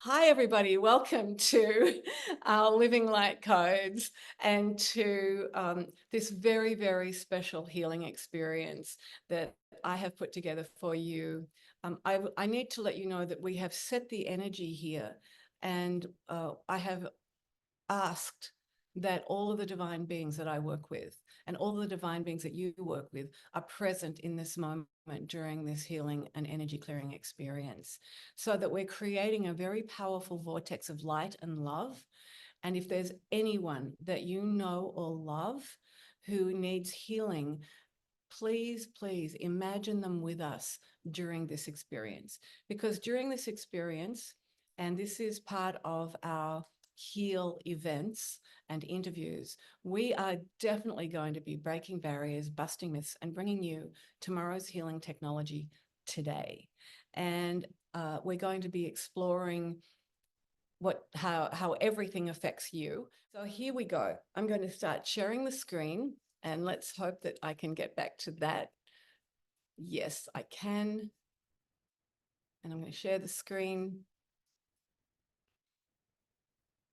Hi, everybody. Welcome to our Living Light Codes and to this very, very special healing experience that I have put together for you. I need to let you know that we have set the energy here, and I have asked that all of the divine beings that I work with and all the divine beings that you work with are present in this moment during this healing and energy clearing experience, so that we're creating a very powerful vortex of light and love. And if there's anyone that you know or love who needs healing, please, please imagine them with us during this experience. Because during this experience, and this is part of our heal events and interviews, we are definitely going to be breaking barriers, busting myths, and bringing you tomorrow's healing technology today. And we're going to be exploring how everything affects you. So here we go. I'm going to start sharing the screen, and let's hope that I can get back to that. Yes, I can. And I'm going to share the screen.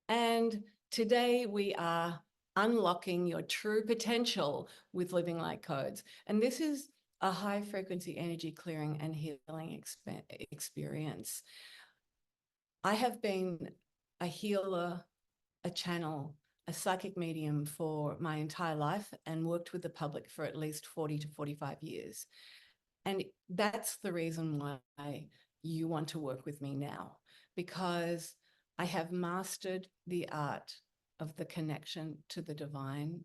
And today we are unlocking your true potential with Living Light Codes. And this is a high frequency energy clearing and healing experience. I have been a healer, a channel, a psychic medium for my entire life and worked with the public for at least 40 to 45 years. And that's the reason why you want to work with me now, because I have mastered the art of the connection to the divine,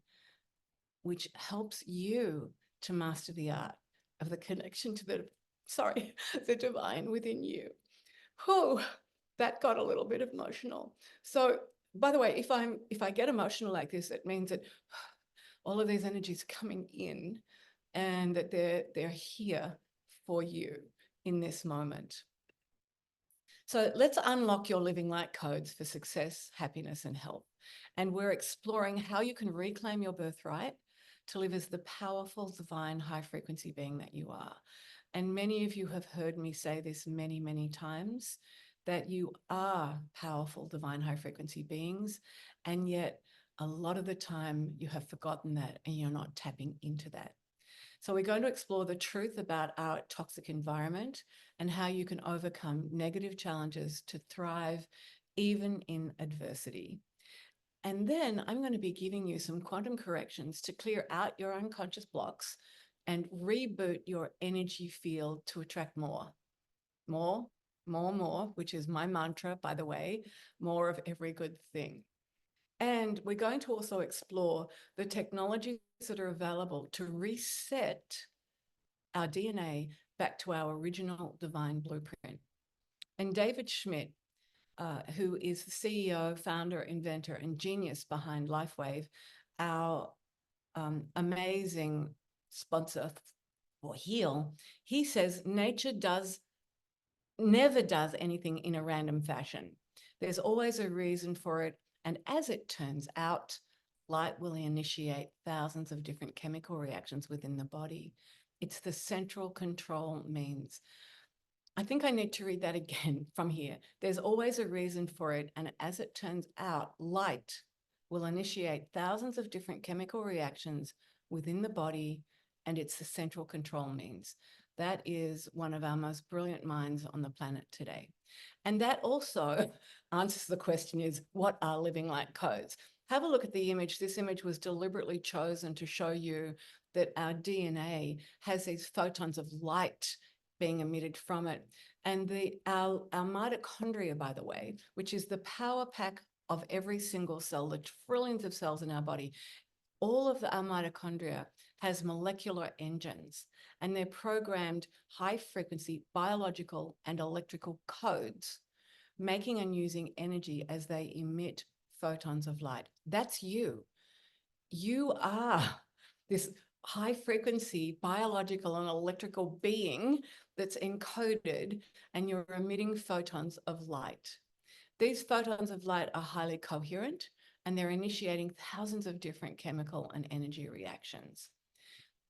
which helps you to master the art of the connection to the divine within you. Whew, that got a little bit emotional. So, by the way, if I get emotional like this, it means that all of these energies are coming in and that they're here for you in this moment. So let's unlock your living light codes for success, happiness, and health. And we're exploring how you can reclaim your birthright to live as the powerful, divine, high frequency being that you are. And many of you have heard me say this many, many times, that you are powerful, divine, high frequency beings. And yet a lot of the time you have forgotten that and you're not tapping into that. So we're going to explore the truth about our toxic environment and how you can overcome negative challenges to thrive even in adversity. And then I'm going to be giving you some quantum corrections to clear out your unconscious blocks and reboot your energy field to attract more, more, more, which is my mantra, by the way, more of every good thing. And we're going to also explore the technologies that are available to reset our DNA back to our original divine blueprint. And David Schmidt, who is the CEO, founder, inventor, and genius behind LifeWave, our amazing sponsor for Heal, he says nature never does anything in a random fashion. There's always a reason for it. And as it turns out, light will initiate thousands of different chemical reactions within the body. It's the central control means. I think I need to read that again from here. There's always a reason for it. And as it turns out, light will initiate thousands of different chemical reactions within the body. And it's the central control means. That is one of our most brilliant minds on the planet today. And that also answers the question is, what are living light codes? Have a look at the image. This image was deliberately chosen to show you that our DNA has these photons of light being emitted from it. And our mitochondria, by the way, which is the power pack of every single cell, the trillions of cells in our body, all of our mitochondria has molecular engines, and they're programmed high frequency biological and electrical codes, making and using energy as they emit photons of light. That's you. You are this high frequency biological and electrical being that's encoded, and you're emitting photons of light. These photons of light are highly coherent, and they're initiating thousands of different chemical and energy reactions.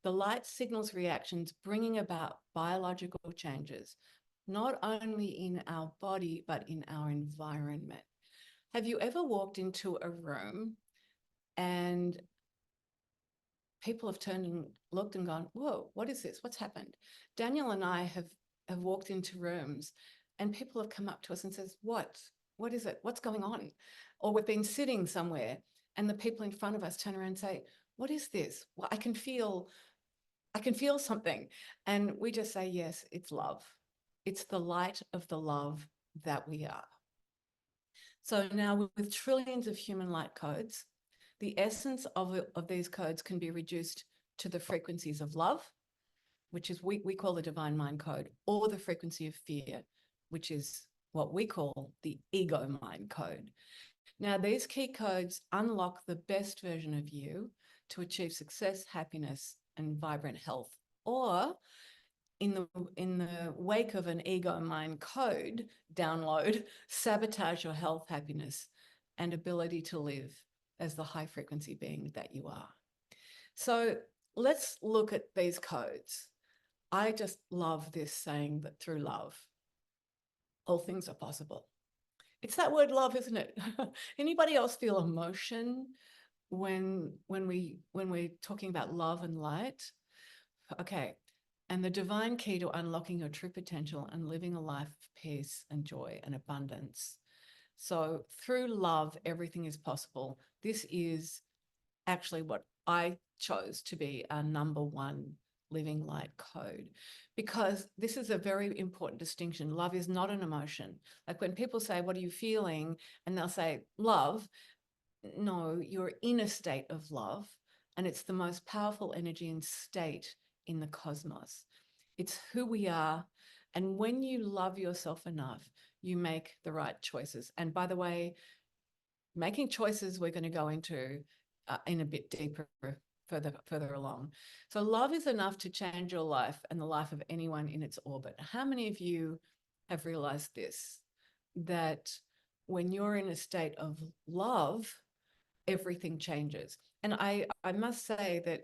The light signals reactions bringing about biological changes, not only in our body, but in our environment. Have you ever walked into a room and people have turned and looked and gone, whoa, what is this? What's happened? Daniel and I have walked into rooms and people have come up to us and says, what is it? What's going on? Or we've been sitting somewhere and the people in front of us turn around and say, what is this? Well, I can feel something. And we just say, yes, it's love. It's the light of the love that we are. So now with trillions of human light codes, the essence of these codes can be reduced to the frequencies of love, which is we call the divine mind code, or the frequency of fear, which is what we call the ego mind code. Now, these key codes unlock the best version of you to achieve success, happiness, and vibrant health. Or in the wake of an ego mind code download, sabotage your health, happiness, and ability to live as the high frequency being that you are. So let's look at these codes. I just love this saying that through love, all things are possible. It's that word love, isn't it? Anybody else feel emotion when we're talking about love and light? Okay. And the divine key to unlocking your true potential and living a life of peace and joy and abundance. So through love, everything is possible. This is actually what I chose to be our number one living light code, because this is a very important distinction. Love is not an emotion. Like when people say, what are you feeling? And they'll say, love. No, you're in a state of love, and it's the most powerful energy and state in the cosmos. It's who we are. And when you love yourself enough, you make the right choices. And by the way, making choices we're going to go into in a bit deeper further along. So love is enough to change your life and the life of anyone in its orbit. How many of you have realized this, that when you're in a state of love, everything changes? And I must say that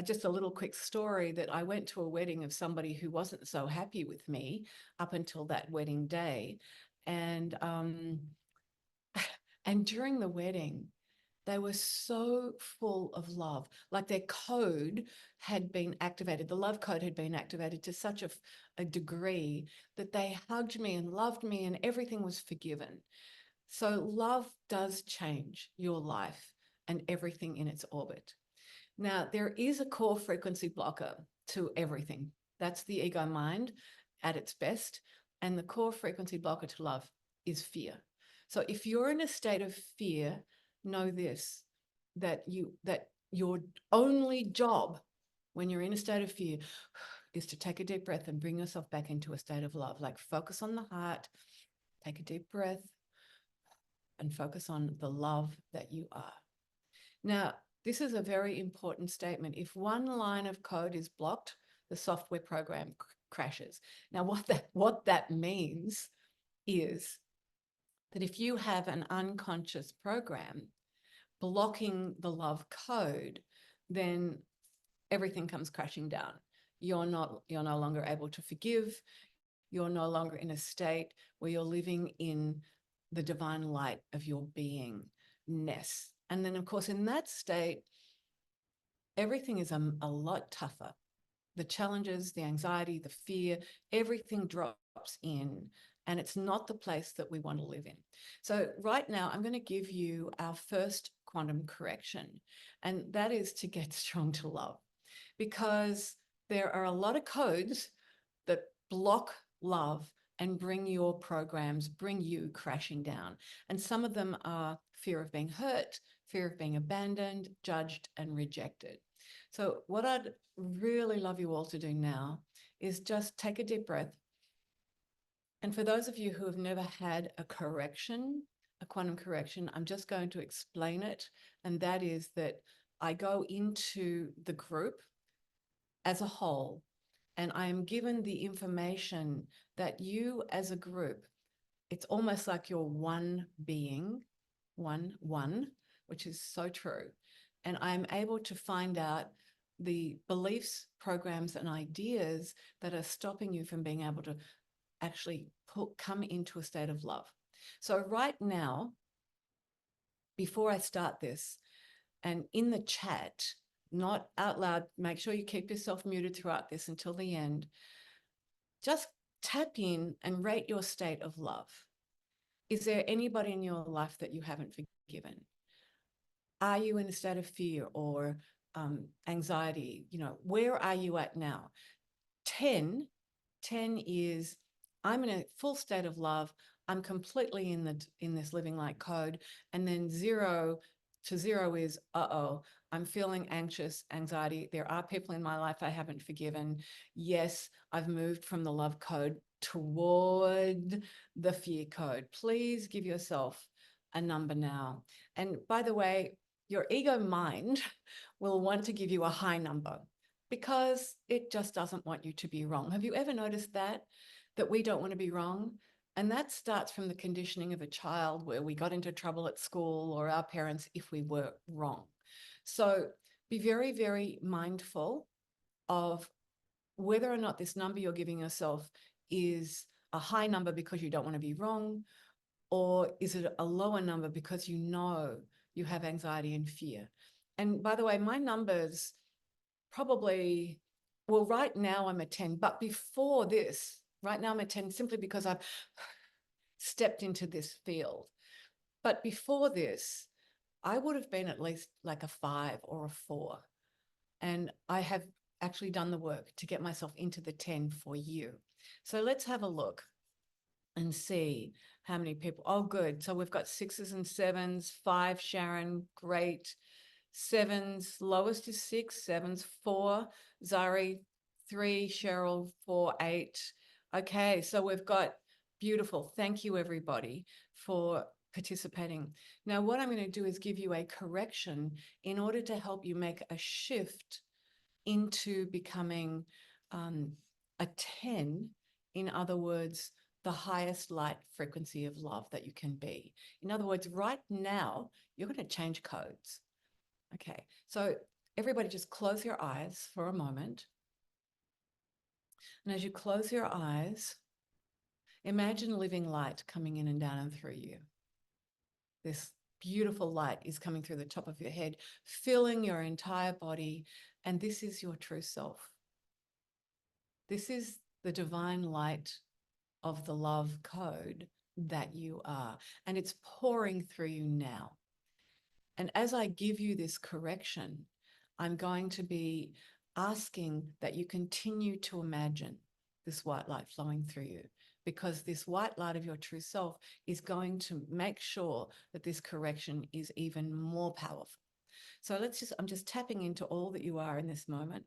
just a little quick story, that I went to a wedding of somebody who wasn't so happy with me up until that wedding day. And during the wedding, they were so full of love, like their code had been activated. The love code had been activated to such a degree that they hugged me and loved me and everything was forgiven. So love does change your life and everything in its orbit. Now, there is a core frequency blocker to everything. That's the ego mind at its best. And the core frequency blocker to love is fear. So if you're in a state of fear, know this, that your only job when you're in a state of fear is to take a deep breath and bring yourself back into a state of love. Like focus on the heart, take a deep breath, and focus on the love that you are. Now, this is a very important statement. If one line of code is blocked, the software program crashes. Now, what that means is that if you have an unconscious program blocking the love code, then everything comes crashing down. You're no longer able to forgive. You're no longer in a state where you're living in the divine light of your beingness. And then, of course, in that state, everything is a lot tougher. The challenges, the anxiety, the fear, everything drops in, and it's not the place that we want to live in. So right now, I'm going to give you our first quantum correction, and that is to get strong to love, because there are a lot of codes that block love and bring your programs, bring you crashing down. And some of them are fear of being hurt, fear of being abandoned, judged, and rejected. So what I'd really love you all to do now is just take a deep breath. And for those of you who have never had a correction, a quantum correction, I'm just going to explain it. And that is that I go into the group as a whole, and I am given the information that you as a group, it's almost like you're one being, one, which is so true. And I'm able to find out the beliefs, programs, and ideas that are stopping you from being able to actually come into a state of love. So right now, before I start this, and in the chat, not out loud, make sure you keep yourself muted throughout this until the end. Just tap in and rate your state of love. Is there anybody in your life that you haven't forgiven? Are you in a state of fear or anxiety? You know, where are you at now? 10 is I'm in a full state of love. I'm completely in this living light code. And then 0 to 0 is, I'm feeling anxious, anxiety. There are people in my life I haven't forgiven. Yes, I've moved from the love code toward the fear code. Please give yourself a number now. And by the way, your ego mind will want to give you a high number because it just doesn't want you to be wrong. Have you ever noticed that we don't want to be wrong? And that starts from the conditioning of a child where we got into trouble at school or our parents if we were wrong. So be very, very mindful of whether or not this number you're giving yourself is a high number because you don't want to be wrong, or is it a lower number because you know you have anxiety and fear. And by the way, my numbers probably, well, right now I'm a 10, but before this, right now I'm a 10 simply because I've stepped into this field. But before this, I would have been at least like a 5 or a 4. And I have actually done the work to get myself into the 10 for you. So let's have a look and see how many people. Oh, good. So we've got 6s and 7s, 5, Sharon, great. 7s, lowest is 6, 7s, 4, Zari, 3, Cheryl, 4, 8. Okay, so we've got beautiful. Thank you, everybody, for participating. Now, what I'm going to do is give you a correction in order to help you make a shift into becoming a 10. In other words, the highest light frequency of love that you can be. In other words, right now, you're going to change codes. Okay, so everybody just close your eyes for a moment. And as you close your eyes, imagine living light coming in and down and through you. This beautiful light is coming through the top of your head, filling your entire body. And this is your true self. This is the divine light of the love code that you are. And it's pouring through you now. And as I give you this correction, I'm going to be asking that you continue to imagine this white light flowing through you, because this white light of your true self is going to make sure that this correction is even more powerful. So I'm just tapping into all that you are in this moment.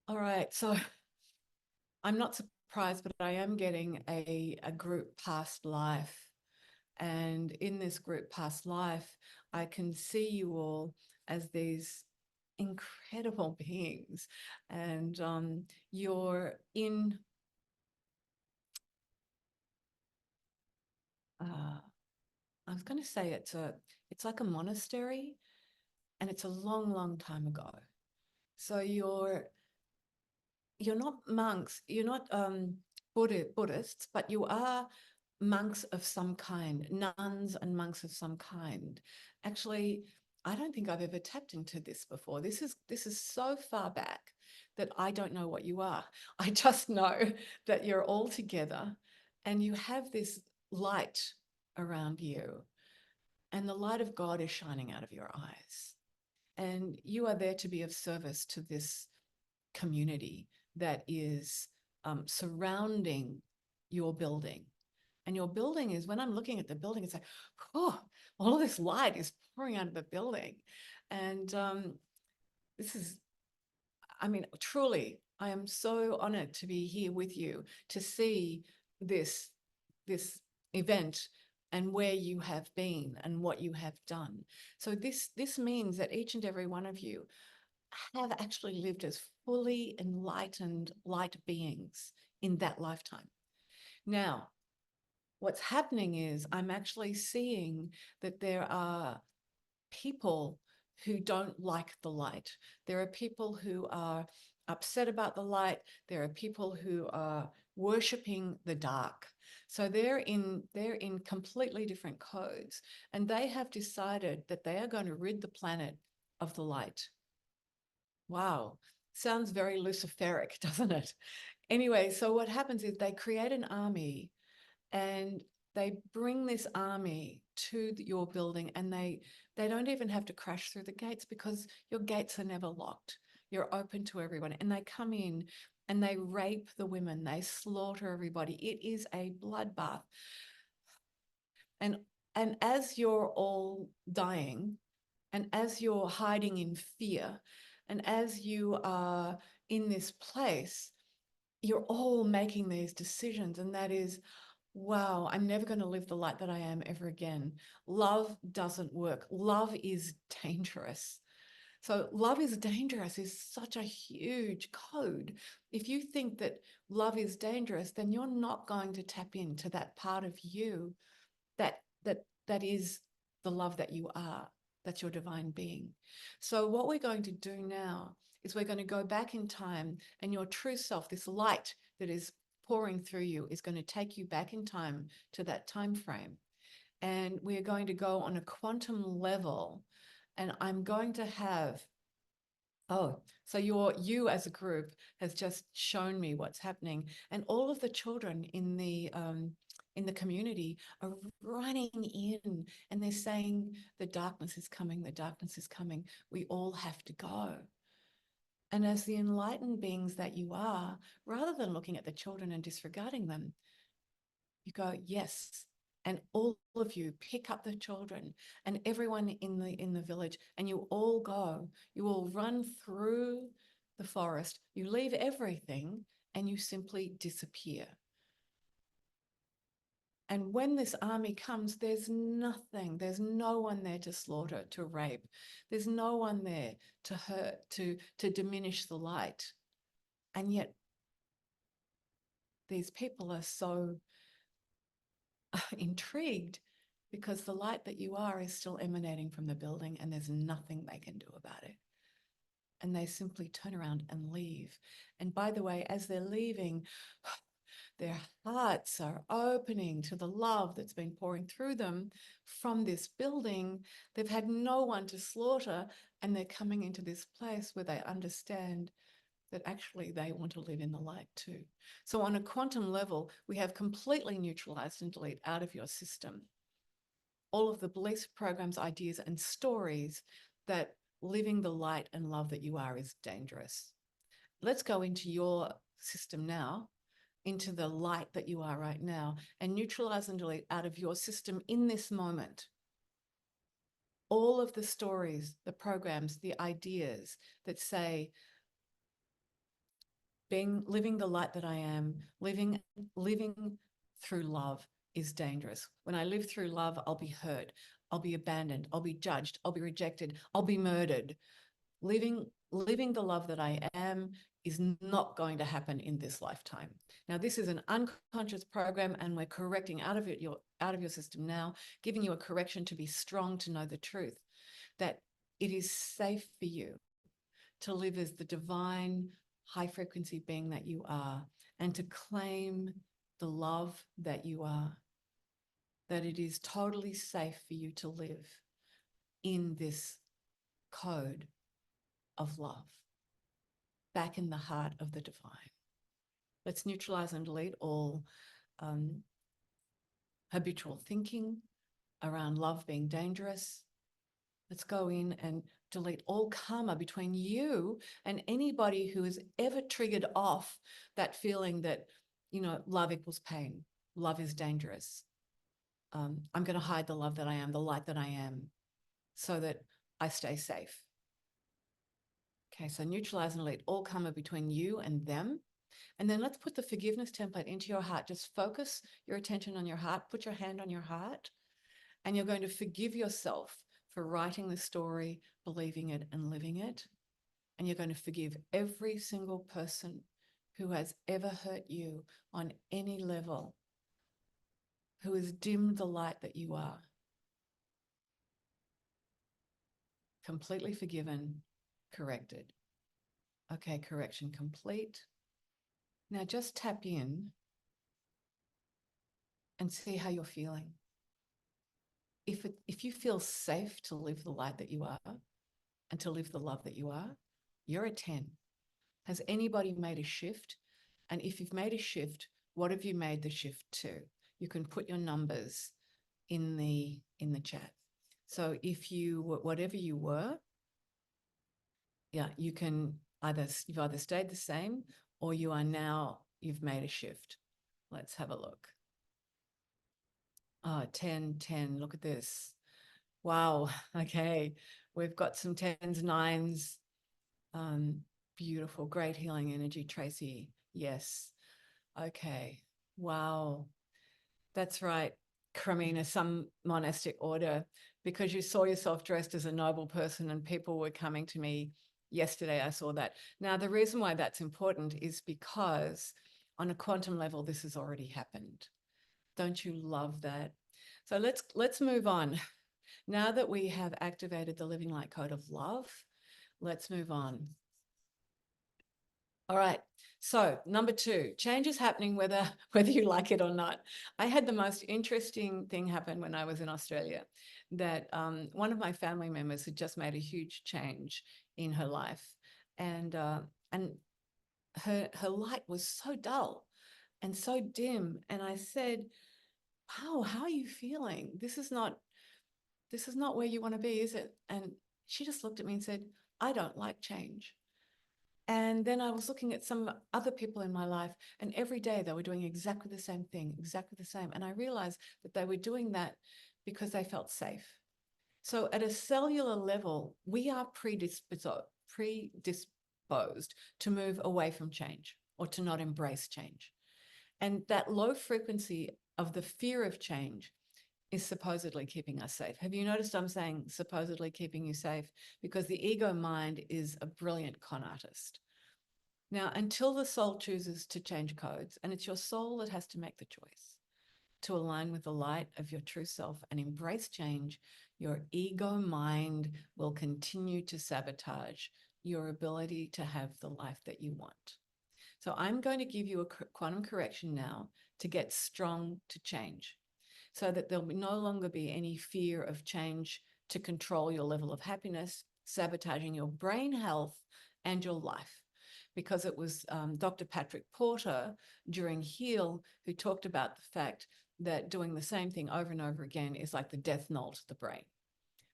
All right, so I'm not surprised, but I am getting a group past life. And in this group past life, I can see you all as these incredible beings. And you're in, I was going to say it's like a monastery, and it's a long, long time ago. So you're not monks, you're not Buddhists, but you are monks of some kind, nuns and monks of some kind. Actually, I don't think I've ever tapped into this before. This is so far back that I don't know what you are. I just know that you're all together and you have this light around you, and the light of God is shining out of your eyes. And you are there to be of service to this community that is surrounding your building. And your building is, when I'm looking at the building, it's like, oh, all of this light is pouring out of the building. And this is, I mean, truly, I am so honored to be here with you to see this event and where you have been and what you have done. So this means that each and every one of you have actually lived as fully enlightened light beings in that lifetime. Now, what's happening is I'm actually seeing that there are people who don't like the light. There are people who are upset about the light. There are people who are worshipping the dark. So they're in completely different codes, and they have decided that they are going to rid the planet of the light. Wow, sounds very Luciferic, doesn't it? Anyway, so what happens is they create an army, and they bring this army to your building, and they don't even have to crash through the gates because your gates are never locked. You're open to everyone, and they come in and they rape the women, they slaughter everybody. It is a bloodbath. And as you're all dying, and as you're hiding in fear, and as you are in this place, you're all making these decisions. And that is, wow, I'm never going to live the light that I am ever again. Love doesn't work. Love is dangerous. So love is dangerous is such a huge code. If you think that love is dangerous, then you're not going to tap into that part of you that is the love that you are. That's your divine being. So what we're going to do now is we're going to go back in time, and your true self, this light that is pouring through you, is going to take you back in time to that time frame. And we are going to go on a quantum level, and I'm going to have, oh, so you as a group has just shown me what's happening, and all of the children in the community are running in, and they're saying, the darkness is coming, the darkness is coming. We all have to go. And as the enlightened beings that you are, rather than looking at the children and disregarding them, you go, yes. And all of you pick up the children and everyone in the village, and you all go. You all run through the forest. You leave everything and you simply disappear. And when this army comes, there's nothing, there's no one there to slaughter, to rape. There's no one there to hurt, to diminish the light. And yet these people are so intrigued, because the light that you are is still emanating from the building, and there's nothing they can do about it. And they simply turn around and leave. And by the way, as they're leaving, their hearts are opening to the love that's been pouring through them from this building. They've had no one to slaughter, and they're coming into this place where they understand that actually they want to live in the light too. So on a quantum level, we have completely neutralized and delete out of your system all of the beliefs, programs, ideas, and stories that living the light and love that you are is dangerous. Let's go into your system now, into the light that you are right now, and neutralize and delete out of your system in this moment all of the stories, the programs, the ideas that say, living the light that I am, living through love is dangerous. When I live through love, I'll be hurt, I'll be abandoned, I'll be judged, I'll be rejected, I'll be murdered. Living the love that I am is not going to happen in this lifetime. Now, this is an unconscious program, and we're correcting out of your system now, giving you a correction to be strong, to know the truth, that it is safe for you to live as the divine high frequency being that you are, and to claim the love that you are, that it is totally safe for you to live in this code of love, back in the heart of the divine. Let's neutralize and delete all habitual thinking around love being dangerous. Let's go in and delete all karma between you and anybody who has ever triggered off that feeling that, love equals pain. Love is dangerous. I'm going to hide the love that I am, the light that I am, so that I stay safe. Okay, so neutralize and delete all karma between you and them. And then let's put the forgiveness template into your heart. Just focus your attention on your heart. Put your hand on your heart, and you're going to forgive yourself for writing the story, believing it, and living it. And you're going to forgive every single person who has ever hurt you on any level, who has dimmed the light that you are. completely forgiven, corrected. Okay, correction complete. Now just tap in and see how you're feeling. If you feel safe to live the light that you are and to live the love that you are, you're a 10. Has anybody made a shift? And if you've made a shift, what have you made the shift to? You can put your numbers in the chat. So if you were, whatever you were, yeah, you've either stayed the same or you've made a shift. Let's have a look. 10, 10, look at this. Wow, okay. We've got some 10s, 9s. Beautiful, great healing energy, Tracy. Yes. Okay. Wow. That's right, Cramina, some monastic order, because you saw yourself dressed as a noble person and people were coming to me yesterday. I saw that. Now, the reason why that's important is because on a quantum level, this has already happened. Don't you love that? So let's move on. Now that we have activated the Living Light Code of Love, let's move on. All right. So number 2, change is happening whether you like it or not. I had the most interesting thing happen when I was in Australia, that one of my family members had just made a huge change in her life, and her light was so dull and so dim. And I said, "Wow, how are you feeling? This is not where you want to be, is it?" And she just looked at me and said, "I don't like change." And then I was looking at some other people in my life, and every day they were doing exactly the same thing, exactly the same. And I realized that they were doing that because they felt safe. So at a cellular level, we are predisposed to move away from change or to not embrace change. And that low frequency of the fear of change is supposedly keeping us safe. Have you noticed I'm saying supposedly keeping you safe? Because the ego mind is a brilliant con artist. Now, until the soul chooses to change codes, and it's your soul that has to make the choice to align with the light of your true self and embrace change, your ego mind will continue to sabotage your ability to have the life that you want. So I'm going to give you a quantum correction now to get strong to change, so that there'll no longer be any fear of change to control your level of happiness, sabotaging your brain health and your life. Because it was Dr. Patrick Porter during HEAL who talked about the fact that doing the same thing over and over again is like the death knell to the brain,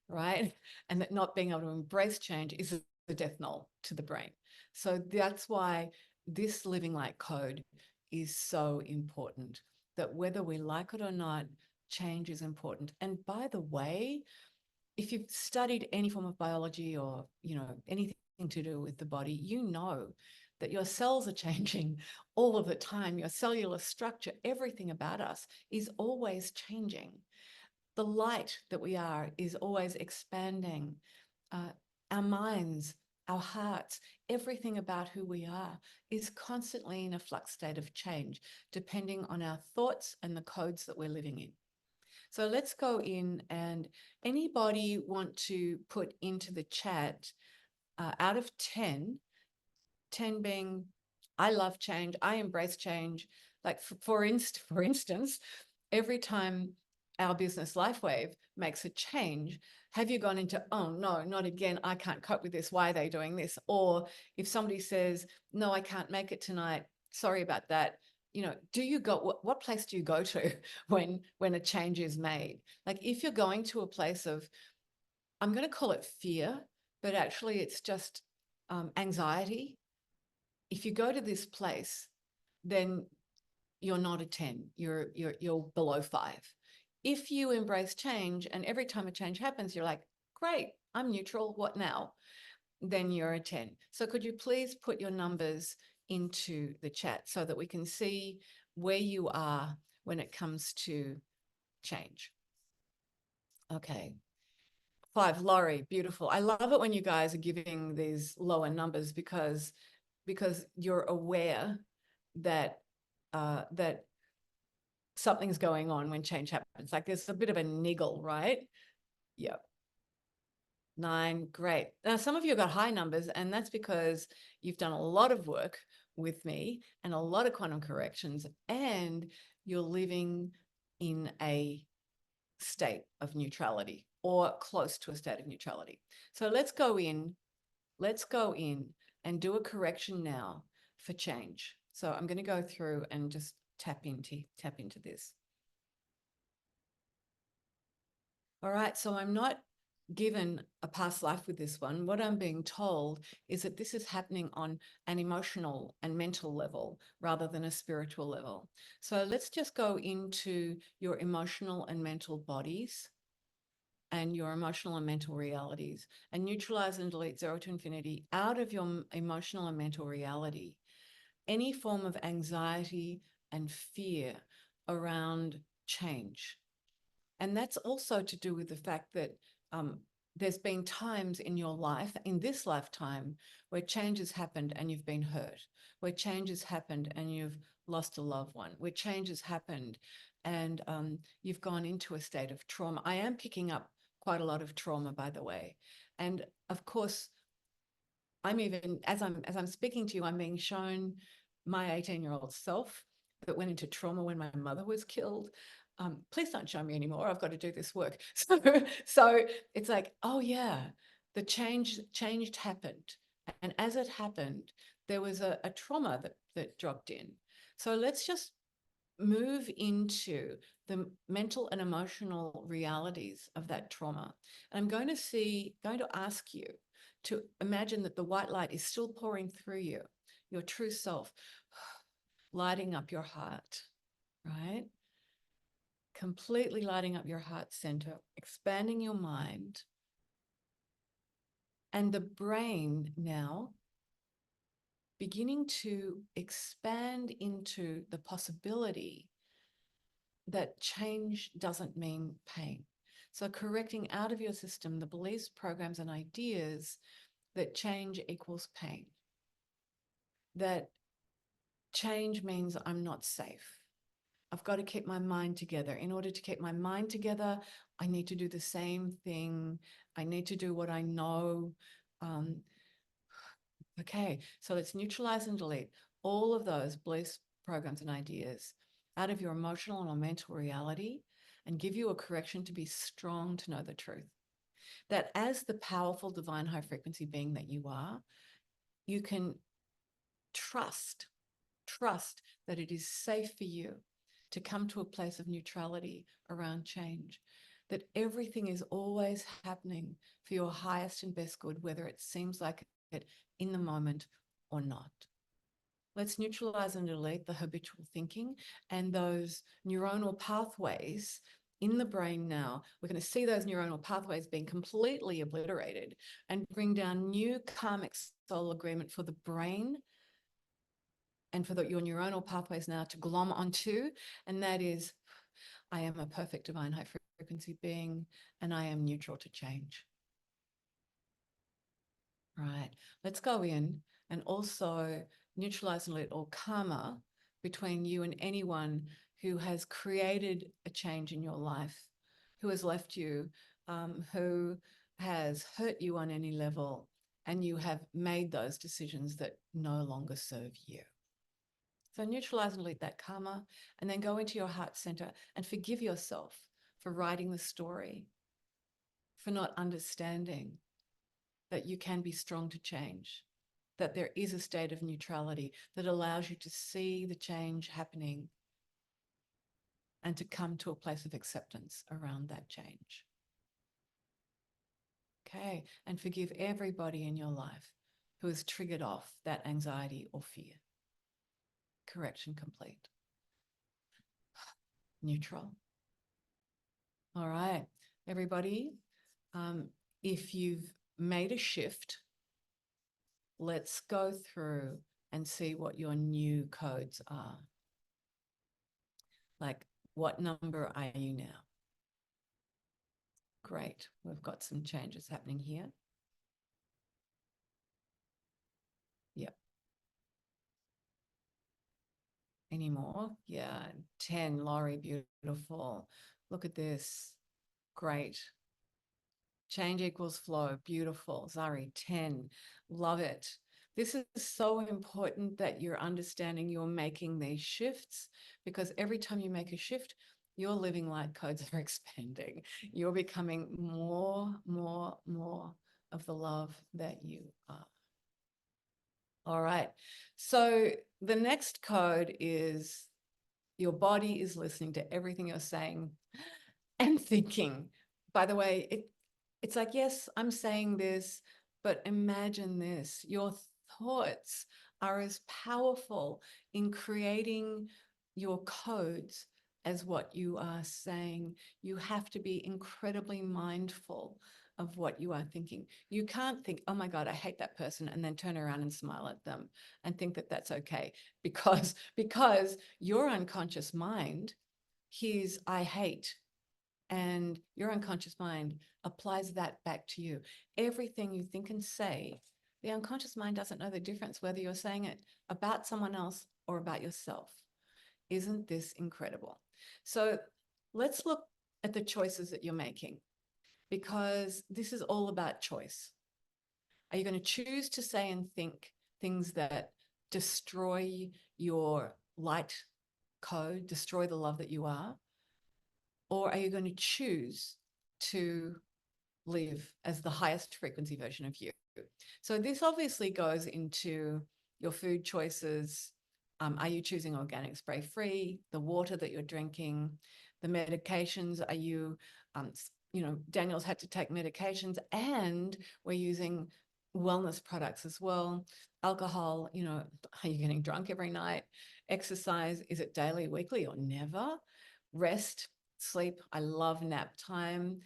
right? And that not being able to embrace change is the death knell to the brain. So that's why this Living Light Code is so important, that whether we like it or not, change is important. And by the way, if you've studied any form of biology or, anything to do with the body, you know that your cells are changing all of the time. Your cellular structure, everything about us is always changing. The light that we are is always expanding. Our minds, our hearts, everything about who we are is constantly in a flux state of change, depending on our thoughts and the codes that we're living in. So let's go in, and anybody want to put into the chat out of 10, 10 being, I love change, I embrace change. Like for instance, every time our business LifeWave makes a change, have you gone into, oh no, not again, I can't cope with this, why are they doing this? Or if somebody says, no, I can't make it tonight, sorry about that, do you go, what place do you go to when a change is made? Like if you're going to a place of, I'm going to call it fear, but actually it's just anxiety. If you go to this place, then you're not a 10, you're below 5. If you embrace change, and every time a change happens, you're like, great, I'm neutral, what now? Then you're a 10. So could you please put your numbers into the chat so that we can see where you are when it comes to change? Okay. 5, Laurie, beautiful. I love it when you guys are giving these lower numbers because you're aware that that something's going on when change happens. Like there's a bit of a niggle, right? Yep. 9. Great. Now, some of you got high numbers, and that's because you've done a lot of work with me and a lot of quantum corrections, and you're living in a state of neutrality or close to a state of neutrality. So let's go in and do a correction now for change. So I'm going to go through and just tap into this. All right, so I'm not given a past life with this one. What I'm being told is that this is happening on an emotional and mental level rather than a spiritual level. So let's just go into your emotional and mental bodies and your emotional and mental realities and neutralize and delete 0 to infinity out of your emotional and mental reality any form of anxiety and fear around change. And that's also to do with the fact that there's been times in your life, in this lifetime, where change has happened and you've been hurt, where change has happened and you've lost a loved one, where change has happened and you've gone into a state of trauma. I am picking up quite a lot of trauma, by the way. And of course, I'm even, as I'm speaking to you, I'm being shown my 18-year-old self that went into trauma when my mother was killed. Please don't show me anymore. I've got to do this work. So it's like, oh yeah, the changed happened. And as it happened, there was a trauma that dropped in. So let's just move into the mental and emotional realities of that trauma. And I'm going to ask you to imagine that the white light is still pouring through you, your true self, lighting up your heart, right? Completely lighting up your heart center, expanding your mind. And the brain now beginning to expand into the possibility that change doesn't mean pain. So correcting out of your system the beliefs, programs, and ideas that change equals pain, that change means I'm not safe. I've got to keep my mind together. In order to keep my mind together, I need to do the same thing. I need to do what I know. Okay, so let's neutralize and delete all of those beliefs, programs, and ideas out of your emotional or mental reality and give you a correction to be strong to know the truth. That as the powerful divine high frequency being that you are, you can trust that it is safe for you to come to a place of neutrality around change, that everything is always happening for your highest and best good, whether it seems like it in the moment or not. Let's neutralize and delete the habitual thinking and those neuronal pathways in the brain now. We're going to see those neuronal pathways being completely obliterated and bring down new karmic soul agreement for the brain and for your neuronal pathways now to glom onto. And that is, I am a perfect divine high frequency being and I am neutral to change. Right. Let's go in and also neutralize and delete all karma between you and anyone who has created a change in your life, who has left you, who has hurt you on any level, and you have made those decisions that no longer serve you. So neutralize and delete that karma, and then go into your heart center and forgive yourself for writing the story, for not understanding that you can be strong to change, that there is a state of neutrality that allows you to see the change happening and to come to a place of acceptance around that change. Okay, and forgive everybody in your life who has triggered off that anxiety or fear. Correction complete. Neutral. All right, everybody, if you've made a shift, let's go through and see what your new codes are. Like, what number are you now? Great. We've got some changes happening here. Yep. Any more? Yeah. 10, Laurie, beautiful. Look at this. Great. Change equals flow. Beautiful. Zari, 10. Love it. This is so important that you're understanding you're making these shifts, because every time you make a shift, your living light codes are expanding. You're becoming more of the love that you are. All right. So the next code is your body is listening to everything you're saying and thinking. By the way, it's like, yes, I'm saying this, but imagine this. Your thoughts are as powerful in creating your codes as what you are saying. You have to be incredibly mindful of what you are thinking. You can't think, oh my God, I hate that person, and then turn around and smile at them and think that that's okay, because your unconscious mind hears I hate, and your unconscious mind applies that back to you. Everything you think and say, the unconscious mind doesn't know the difference whether you're saying it about someone else or about yourself. Isn't this incredible? So let's look at the choices that you're making, because this is all about choice. Are you going to choose to say and think things that destroy your light code, destroy the love that you are? Or are you going to choose to live as the highest frequency version of you? So this obviously goes into your food choices. Are you choosing organic spray free? The water that you're drinking, the medications, are you, Daniel's had to take medications, and we're using wellness products as well. Alcohol, are you getting drunk every night? Exercise, is it daily, weekly, or never? Rest, sleep. I love nap time.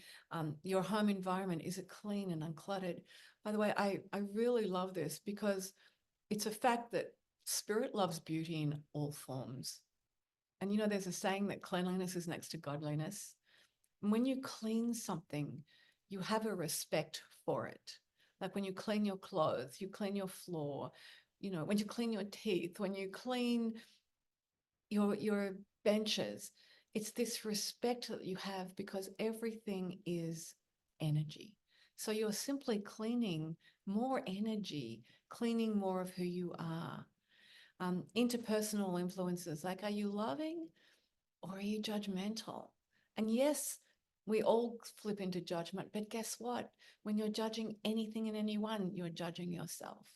Your home environment, is it clean and uncluttered? By the way, I really love this, because it's a fact that spirit loves beauty in all forms. And there's a saying that cleanliness is next to godliness. And when you clean something, you have a respect for it. Like when you clean your clothes, you clean your floor, when you clean your teeth, when you clean your benches, it's this respect that you have, because everything is energy. So you're simply cleaning more energy, cleaning more of who you are. Interpersonal influences, like, are you loving or are you judgmental? And yes, we all flip into judgment, but guess what? When you're judging anything and anyone, you're judging yourself.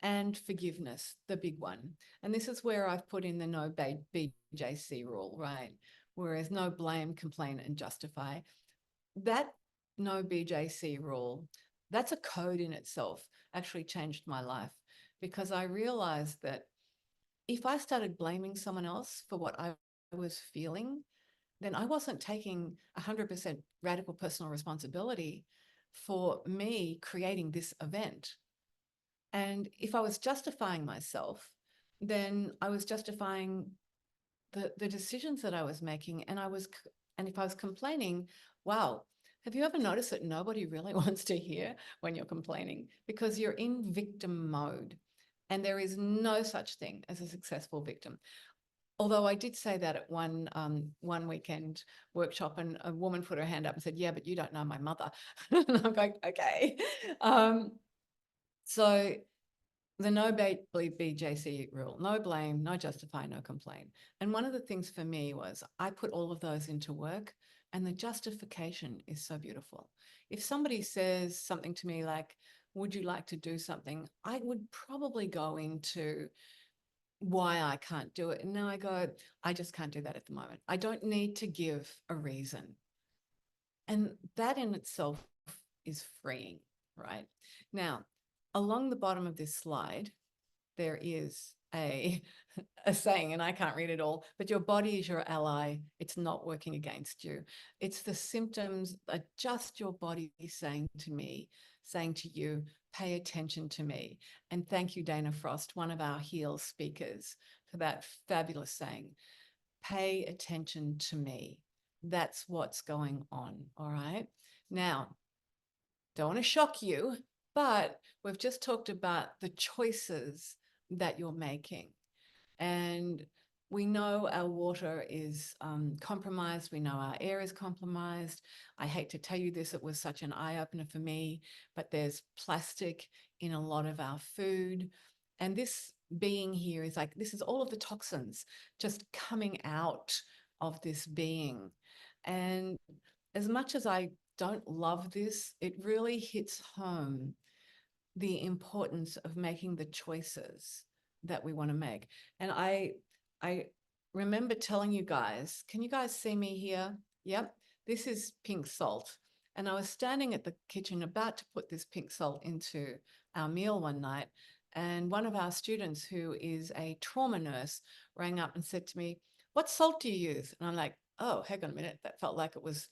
And forgiveness, the big one. And this is where I've put in the no BJC rule, right? Whereas no blame, complain, and justify. That no BJC rule, that's a code in itself, actually changed my life, because I realized that if I started blaming someone else for what I was feeling, then I wasn't taking 100% radical personal responsibility for me creating this event. And if I was justifying myself, then I was justifying the decisions that I was making. And if I was complaining, wow, have you ever noticed that nobody really wants to hear when you're complaining? Because you're in victim mode. And there is no such thing as a successful victim. Although I did say that at one weekend workshop, and a woman put her hand up and said, "Yeah, but you don't know my mother." And I'm going, okay. So the no BJC rule, no blame, no justify, no complain. And one of the things for me was I put all of those into work, and the justification is so beautiful. If somebody says something to me like, would you like to do something? I would probably go into why I can't do it. And now I go, I just can't do that at the moment. I don't need to give a reason. And that in itself is freeing, right? Now, along the bottom of this slide, there is a saying, and I can't read it all, but your body is your ally. It's not working against you. It's the symptoms that just your body is saying to you, pay attention to me. And thank you, Dana Frost, one of our HEAL speakers, for that fabulous saying, pay attention to me. That's what's going on, all right? Now, don't want to shock you, but we've just talked about the choices that you're making. And we know our water is compromised. We know our air is compromised. I hate to tell you this, it was such an eye-opener for me, but there's plastic in a lot of our food. And this being here is like, this is all of the toxins just coming out of this being. And as much as I don't love this, it really hits home the importance of making the choices that we want to make. And I remember telling you guys, can you guys see me here? Yep, this is pink salt. And I was standing at the kitchen about to put this pink salt into our meal one night. And one of our students, who is a trauma nurse, rang up and said to me, "What salt do you use?" And I'm like, "Oh, hang on a minute." That felt like it was,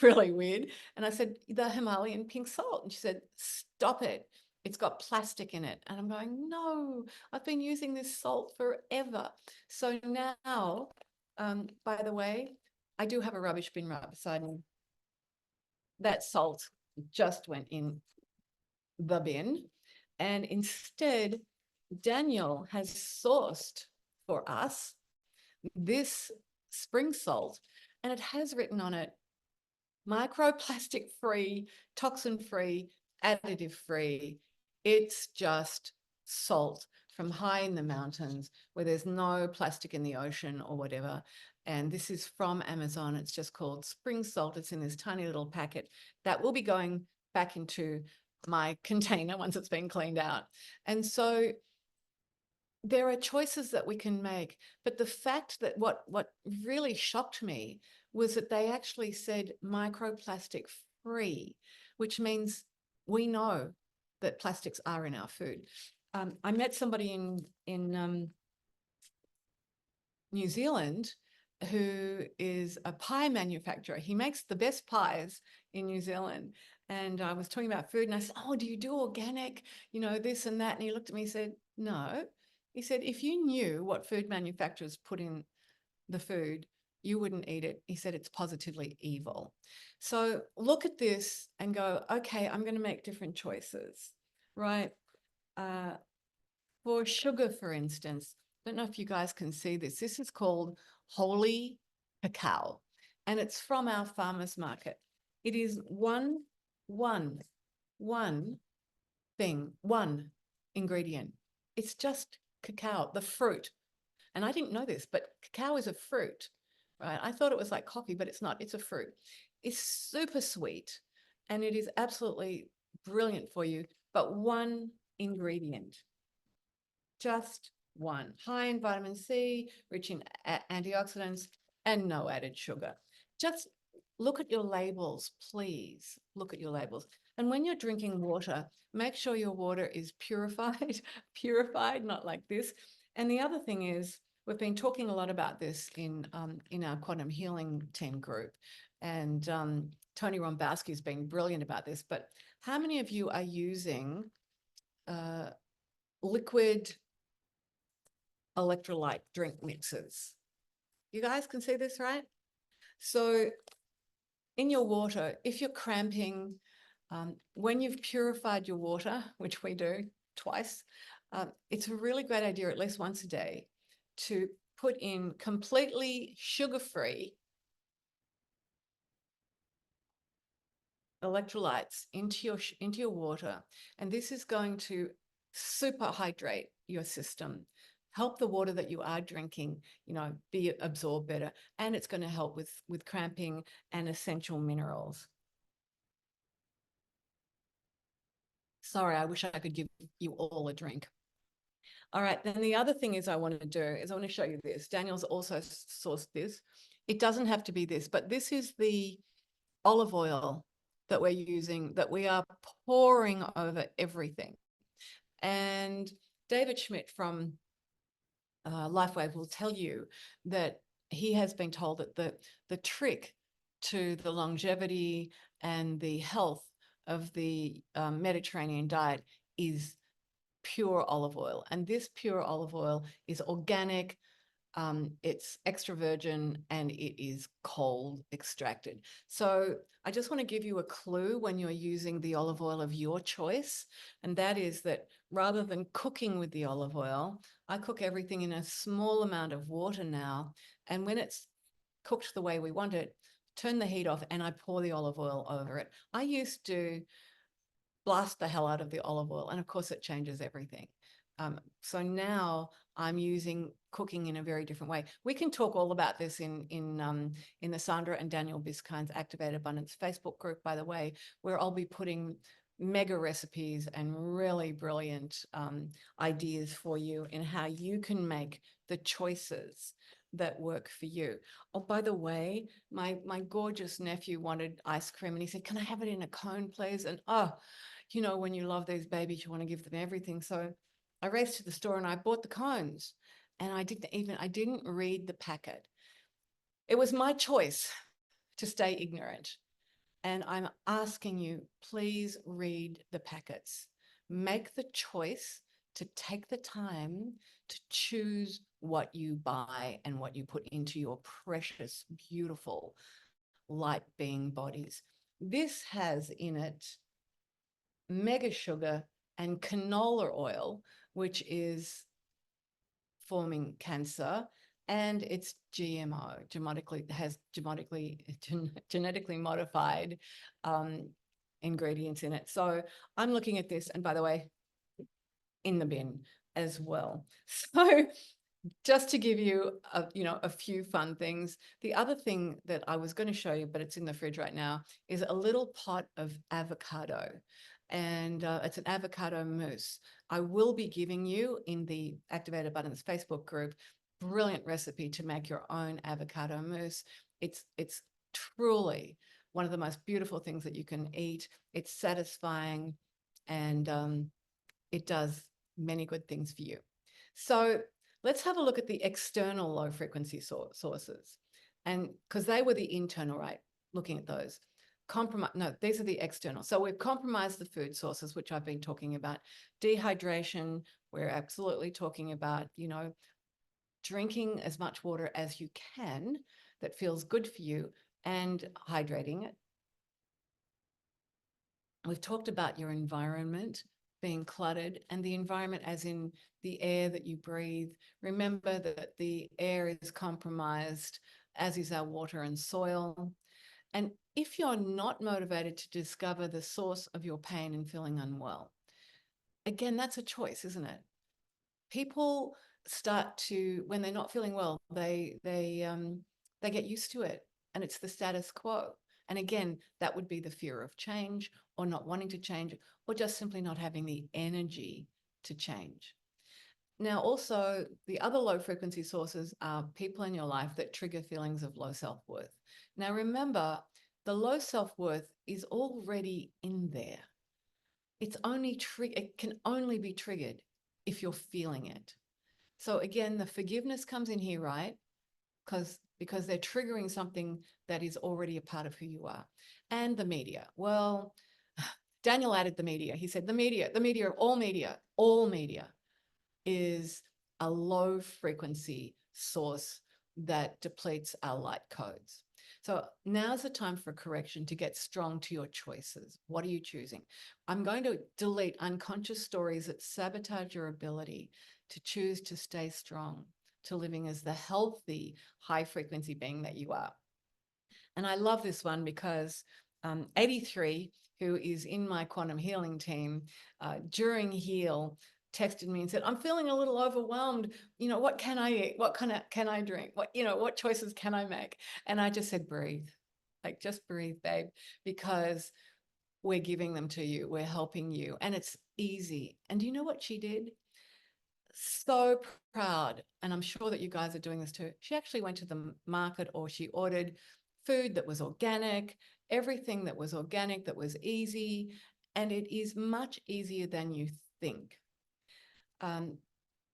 really weird. And I said, "The Himalayan pink salt." And she said, "Stop it. It's got plastic in it." And I'm going, "No, I've been using this salt forever." So now, by the way, I do have a rubbish bin right beside me. That salt just went in the bin. And instead, Daniel has sourced for us this spring salt, and it has written on it, microplastic free, toxin free, additive free. It's just salt from high in the mountains where there's no plastic in the ocean or whatever. And this is from Amazon. It's just called spring salt. It's in this tiny little packet that will be going back into my container once it's been cleaned out. And so there are choices that we can make, but the fact that what really shocked me was that they actually said microplastic free, which means we know that plastics are in our food. I met somebody in New Zealand who is a pie manufacturer. He makes the best pies in New Zealand. And I was talking about food, and I said, "Oh, do you do organic? This and that." And he looked at me and said, "No." He said, "If you knew what food manufacturers put in the food, you wouldn't eat it." He said, "It's positively evil." So look at this and go, okay, I'm going to make different choices, right? For sugar, for instance, I don't know if you guys can see this. This is called Holy Cacao, and it's from our farmers market. It is one thing, one ingredient. It's just cacao, the fruit. And I didn't know this, but cacao is a fruit, right? I thought it was like coffee, but it's not. It's a fruit. It's super sweet, and it is absolutely brilliant for you, but one ingredient, just one. High in vitamin C, rich in antioxidants, and no added sugar. Just look at your labels, please. Look at your labels. And when you're drinking water, make sure your water is purified, not like this. And the other thing is, we've been talking a lot about this in our quantum healing team group. And Tony Rombowski has been brilliant about this. But how many of you are using liquid electrolyte drink mixes? You guys can see this, right? So in your water, if you're cramping, when you've purified your water, which we do twice, it's a really great idea, at least once a day, to put in completely sugar-free electrolytes into your water. And this is going to super hydrate your system, help the water that you are drinking, be absorbed better. And it's going to help with cramping and essential minerals. Sorry, I wish I could give you all a drink. All right, then the other thing is I want to do is I want to show you this. Daniel's also sourced this. It doesn't have to be this, but this is the olive oil that we're using, that we are pouring over everything. And David Schmidt from LifeWave will tell you that he has been told that the trick to the longevity and the health of the Mediterranean diet is pure olive oil. And this pure olive oil is organic, it's extra virgin, and it is cold extracted. So I just want to give you a clue when you're using the olive oil of your choice, and that is that rather than cooking with the olive oil, I cook everything in a small amount of water now. And when it's cooked the way we want it, turn the heat off and I pour the olive oil over it. I used to blast the hell out of the olive oil, and of course it changes everything. So now I'm using cooking in a very different way. We can talk all about this in the Sandra and Daniel Biskine's Activate Abundance Facebook group, by the way, where I'll be putting mega recipes and really brilliant ideas for you in how you can make the choices that work for you. Oh, by the way, my gorgeous nephew wanted ice cream and he said, "Can I have it in a cone, please?" And you know, when you love these babies, you want to give them everything. So I raced to the store and I bought the cones, and I didn't read the packet. It was my choice to stay ignorant. And I'm asking you, please read the packets. Make the choice to take the time to choose what you buy and what you put into your precious, beautiful, light being bodies. This has in it mega sugar and canola oil, which is forming cancer, and it's GMO, genetically modified ingredients in it. So I'm looking at this, and by the way, in the bin as well. So just to give you a few fun things. The other thing that I was going to show you, but it's in the fridge right now, is a little pot of avocado. And it's an avocado mousse. I will be giving you in the Activate Abundance Facebook group brilliant recipe to make your own avocado mousse. It's truly one of the most beautiful things that you can eat. It's satisfying, and it does many good things for you. So let's have a look at the external low frequency sources. And because they were the internal, right? Looking at those. These are the external. So we've compromised the food sources, which I've been talking about. Dehydration, we're absolutely talking about, drinking as much water as you can that feels good for you and hydrating it. We've talked about your environment being cluttered, and the environment as in the air that you breathe. Remember that the air is compromised, as is our water and soil. And if you're not motivated to discover the source of your pain and feeling unwell, again, that's a choice, isn't it? People start to, when they're not feeling well, they get used to it, and it's the status quo. And again, that would be the fear of change, or not wanting to change, or just simply not having the energy to change. Now, also, the other low frequency sources are people in your life that trigger feelings of low self-worth. Now, remember, the low self-worth is already in there. It can only be triggered if you're feeling it. So again, the forgiveness comes in here, right? Because they're triggering something that is already a part of who you are. And the media. Well, Daniel added the media. He said the media, all media is a low frequency source that depletes our light codes. So now's the time for correction, to get strong to your choices. What are you choosing? I'm going to delete unconscious stories that sabotage your ability to choose to stay strong, to living as the healthy, high frequency being that you are. And I love this one because 83, who is in my quantum healing team, during Heal, texted me and said, "I'm feeling a little overwhelmed. What can I eat? What can I drink? What choices can I make?" And I just said, breathe. Like, just breathe, babe, because we're giving them to you. We're helping you. And it's easy. And do you know what she did? So proud. And I'm sure that you guys are doing this too. She actually went to the market, or she ordered food that was organic, everything that was organic, that was easy. And it is much easier than you think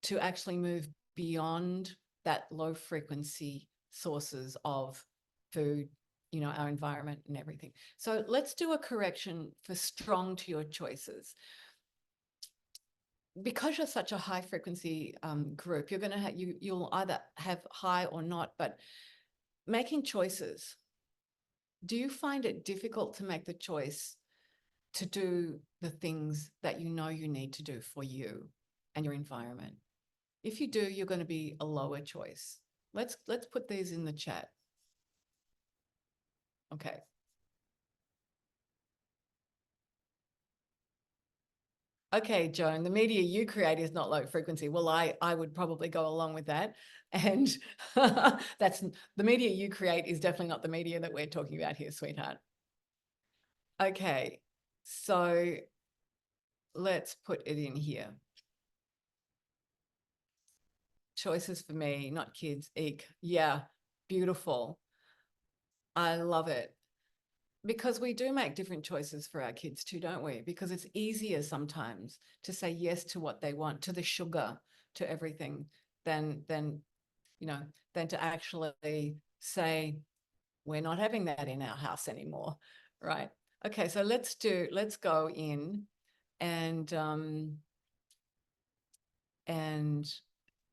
to actually move beyond that low frequency sources of food, our environment and everything. So let's do a correction for strong to your choices. Because you're such a high frequency group, you're going to you'll either have high or not, but making choices. Do you find it difficult to make the choice to do the things that you know you need to do for you and your environment. If you do, you're going to be a lower choice. Let's put these in the chat. Okay. Okay, Joan, the media you create is not low frequency. Well, I would probably go along with that. And that's the media you create is definitely not the media that we're talking about here, sweetheart. Okay, so let's put it in here. Choices for me, not kids. Eek. Yeah, beautiful. I love it. Because we do make different choices for our kids too, don't we? Because it's easier sometimes to say yes to what they want, to the sugar, to everything, than than to actually say, we're not having that in our house anymore, right? Okay, so let's go in and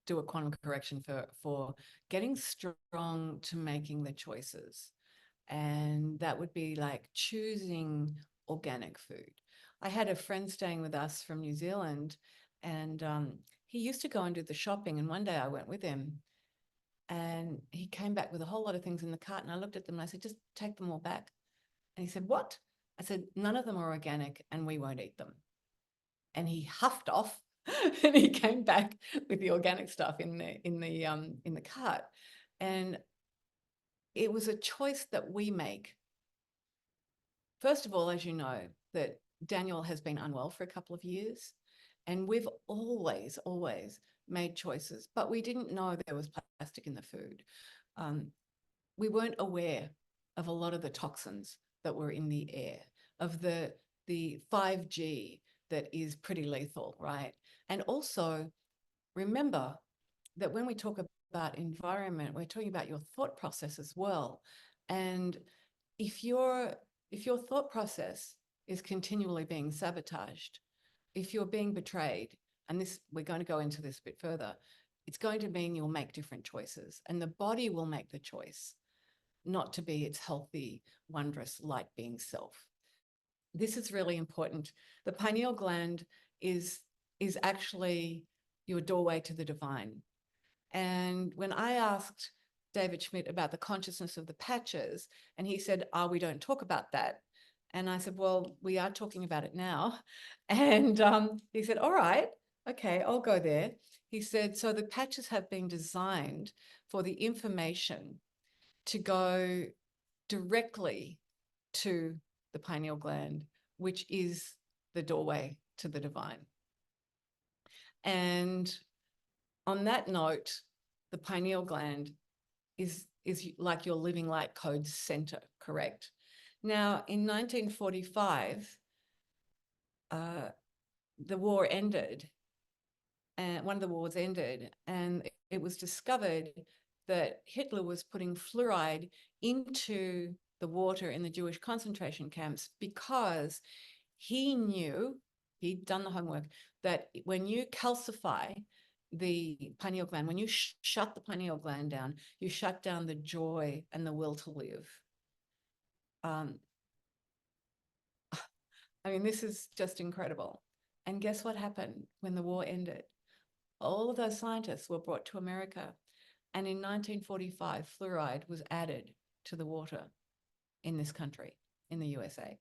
do a quantum correction for getting strong to making the choices. And that would be like choosing organic food. I had a friend staying with us from New Zealand, and he used to go and do the shopping. And one day I went with him, and he came back with a whole lot of things in the cart. And I looked at them and I said, just take them all back. And he said, what? I said, none of them are organic and we won't eat them. And he huffed off and he came back with the organic stuff in the cart. And it was a choice that we make. First of all, as you know, that Daniel has been unwell for a couple of years, and we've always made choices, but we didn't know there was plastic in the food. We weren't aware of a lot of the toxins that were in the air, of the 5G that is pretty lethal, right? And also remember that when we talk about environment, we're talking about your thought process as well. And if your thought process is continually being sabotaged, if you're being betrayed, and this, we're going to go into this a bit further, it's going to mean you'll make different choices, and the body will make the choice not to be its healthy, wondrous, light being self. This is really important. The pineal gland is actually your doorway to the divine. And when I asked David Schmidt about the consciousness of the patches, and he said, oh, we don't talk about that. And I said, well, we are talking about it now. And he said, all right, okay, I'll go there. He said, so the patches have been designed for the information to go directly to the pineal gland, which is the doorway to the divine. And on that note, the pineal gland is like your living light code center, correct? Now, in 1945, the war ended, and one of the wars ended, and it was discovered that Hitler was putting fluoride into the water in the Jewish concentration camps because he knew, he'd done the homework, that when you calcify the pineal gland, when you shut the pineal gland down, you shut down the joy and the will to live. I mean, this is just incredible. And guess what happened when the war ended? All of those scientists were brought to America. And in 1945, fluoride was added to the water in this country, in the USA.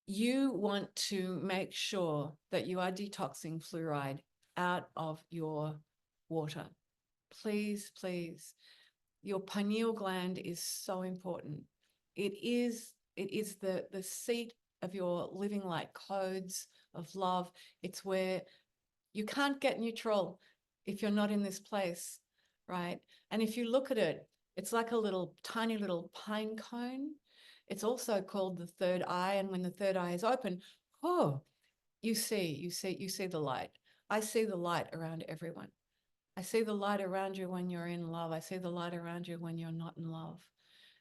You want to make sure that you are detoxing fluoride out of your water. Please, please. Your pineal gland is so important. It is the seat of your living light codes of love. It's where you can't get neutral if you're not in this place, right? And if you look at it, it's like a little tiny little pine cone. It's also called the third eye. And when the third eye is open, oh, you see the light. I see the light around everyone. I see the light around you when you're in love. I see the light around you when you're not in love.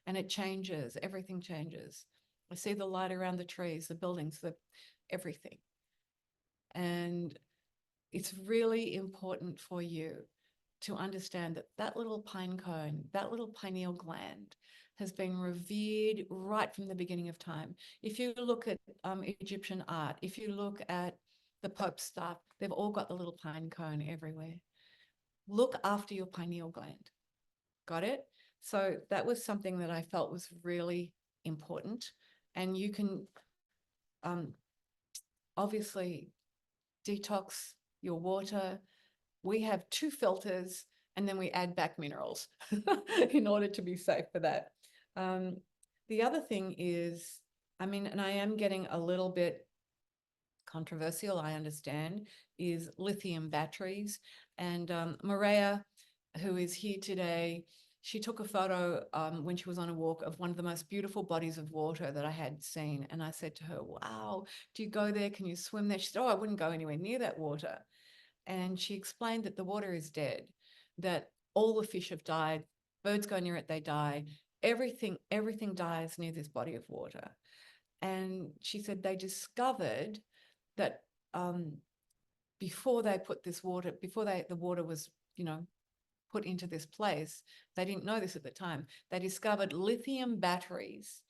And it changes, everything changes. I see the light around the trees, the buildings, everything. And it's really important for you to understand that that little pine cone, that little pineal gland has been revered right from the beginning of time. If you look at Egyptian art, if you look at the Pope's stuff, they've all got the little pine cone everywhere. Look after your pineal gland. Got it? So that was something that I felt was really important. And you can obviously detox your water. We have 2 filters and then we add back minerals in order to be safe for that. The other thing is, I mean, and I am getting a little bit controversial, I understand, is lithium batteries. And Maria, who is here today, she took a photo when she was on a walk of one of the most beautiful bodies of water that I had seen. And I said to her, wow, do you go there? Can you swim there? She said, oh, I wouldn't go anywhere near that water. And she explained that the water is dead, that all the fish have died, birds go near it, they die. Everything dies near this body of water. And she said they discovered that before they put this water, the water was, put into this place, they didn't know this at the time. They discovered lithium batteries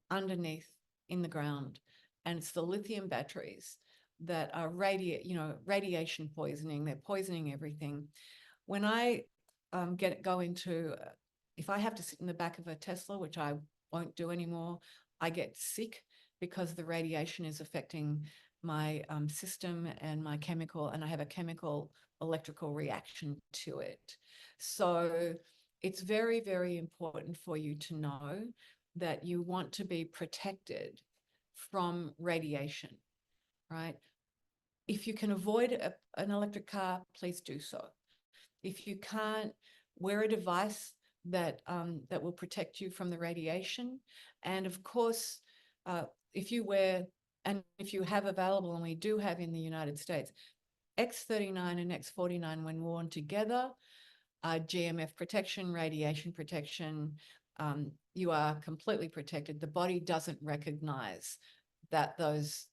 underneath in the ground. And it's the lithium batteries that are radiation poisoning. They're poisoning everything. When I if I have to sit in the back of a Tesla, which I won't do anymore, I get sick because the radiation is affecting my system and my chemical, and I have a chemical electrical reaction to it. So it's very, very important for you to know that you want to be protected from radiation, right? If you can avoid an electric car, please do so. If you can't, wear a device that will protect you from the radiation. And of course, if you have available, and we do have in the United States, X39 and X49 when worn together, GMF protection, radiation protection, you are completely protected. The body doesn't recognize that those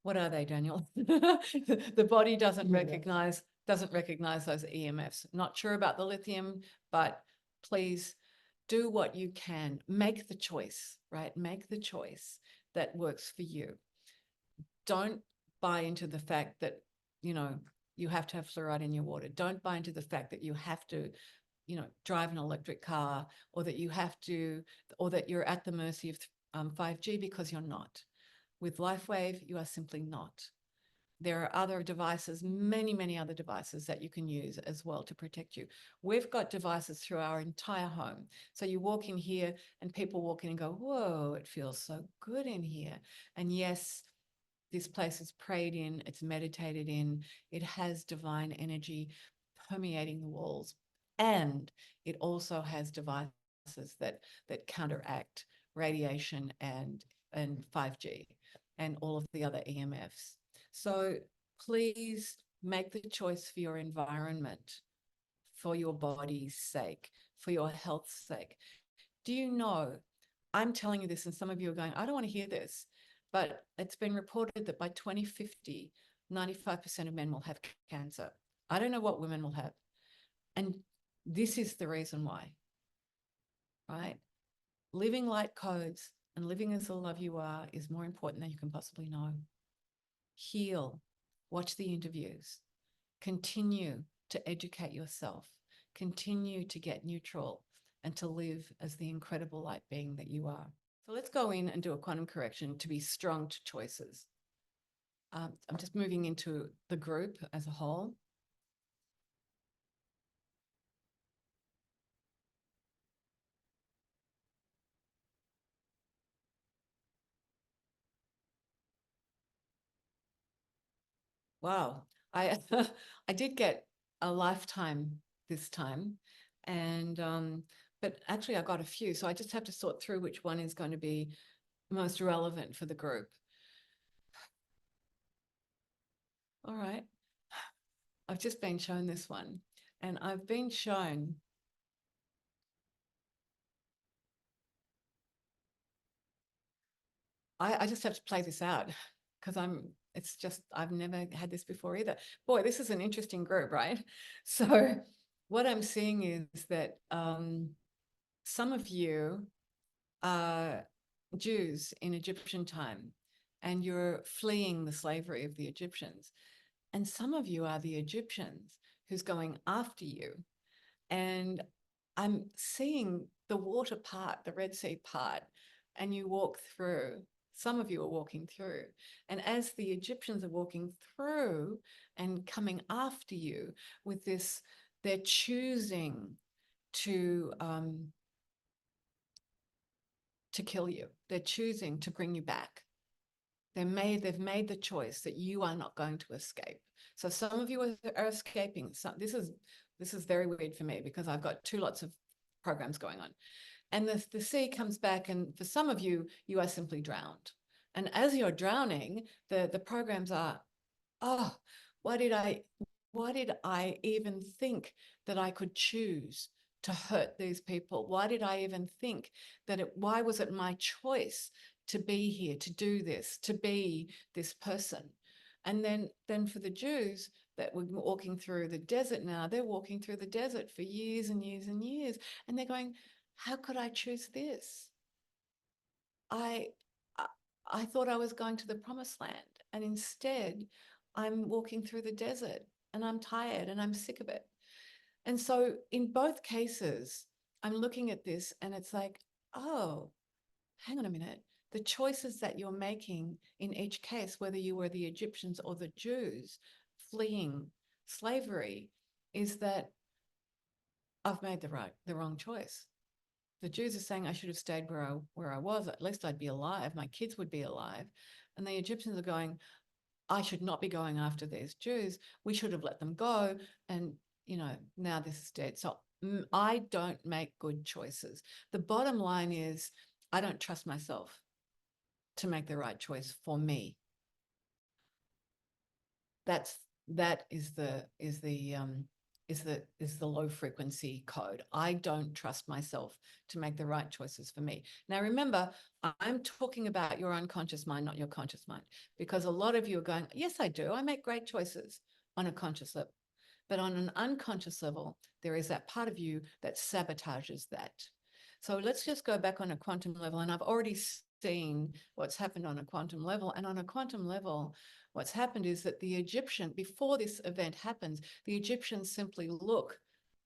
what are they, Daniel? The body doesn't recognize those EMFs. Not sure about the lithium, but please do what you can. Make the choice, right? Make the choice that works for you. Don't buy into the fact that, you have to have fluoride in your water. Don't buy into the fact that you have to, drive an electric car, or that you're at the mercy of 5G, because you're not. With LifeWave, you are simply not. There are other devices, many, many other devices that you can use as well to protect you. We've got devices through our entire home. So you walk in here and people walk in and go, whoa, it feels so good in here. And yes, this place is prayed in, it's meditated in, it has divine energy permeating the walls. And it also has devices that counteract radiation and 5G and all of the other EMFs. So please make the choice for your environment, for your body's sake, for your health's sake. Do you know, I'm telling you this and some of you are going, I don't want to hear this, but it's been reported that by 2050, 95% of men will have cancer. I don't know what women will have. And this is the reason why, right? Living light codes and living as the love you are is more important than you can possibly know. Heal, watch the interviews, continue to educate yourself, continue to get neutral, and to live as the incredible light being that you are. So let's go in and do a quantum correction to be strong to choices. I'm just moving into the group as a whole. Wow, I I did get a lifetime this time, and but actually I got a few, so I just have to sort through which one is going to be most relevant for the group. All right, I've just been shown this one, and I've been shown I just have to play this out because It's just, I've never had this before either. Boy, this is an interesting group, right? So what I'm seeing is that some of you are Jews in Egyptian time, and you're fleeing the slavery of the Egyptians. And some of you are the Egyptians who's going after you. And I'm seeing the water part, the Red Sea part, and you walk through. Some of you are walking through. And as the Egyptians are walking through and coming after you with this, they're choosing to kill you. They're choosing to bring you back. They've made the choice that you are not going to escape. So some of you are escaping. So this is very weird for me because I've got lots of programs going on. And the sea comes back, and for some of you, you are simply drowned. And as you're drowning, the programs are, oh, why did I even think that I could choose to hurt these people? Why did I even think why was it my choice to be here, to do this, to be this person? And then for the Jews that were walking through the desert now, they're walking through the desert for years and years and years. And they're going, how could I choose this? I thought I was going to the promised land, and instead I'm walking through the desert, and I'm tired and I'm sick of it. And so in both cases, I'm looking at this and it's like, oh, hang on a minute. The choices that you're making in each case, whether you were the Egyptians or the Jews fleeing slavery, is that I've made the wrong choice. The Jews are saying I should have stayed where I was. At least I'd be alive. My kids would be alive. And the Egyptians are going, I should not be going after these Jews. We should have let them go. And, now this is dead. So I don't make good choices. The bottom line is I don't trust myself to make the right choice for me. That is the low frequency code. I don't trust myself to make the right choices for me. Now, remember, I'm talking about your unconscious mind, not your conscious mind, because a lot of you are going, yes, I do. I make great choices on a conscious level. But on an unconscious level, there is that part of you that sabotages that. So let's just go back on a quantum level. And I've already seen what's happened on a quantum level. And on a quantum level, what's happened is that the Egyptian, before this event happens, the Egyptians simply look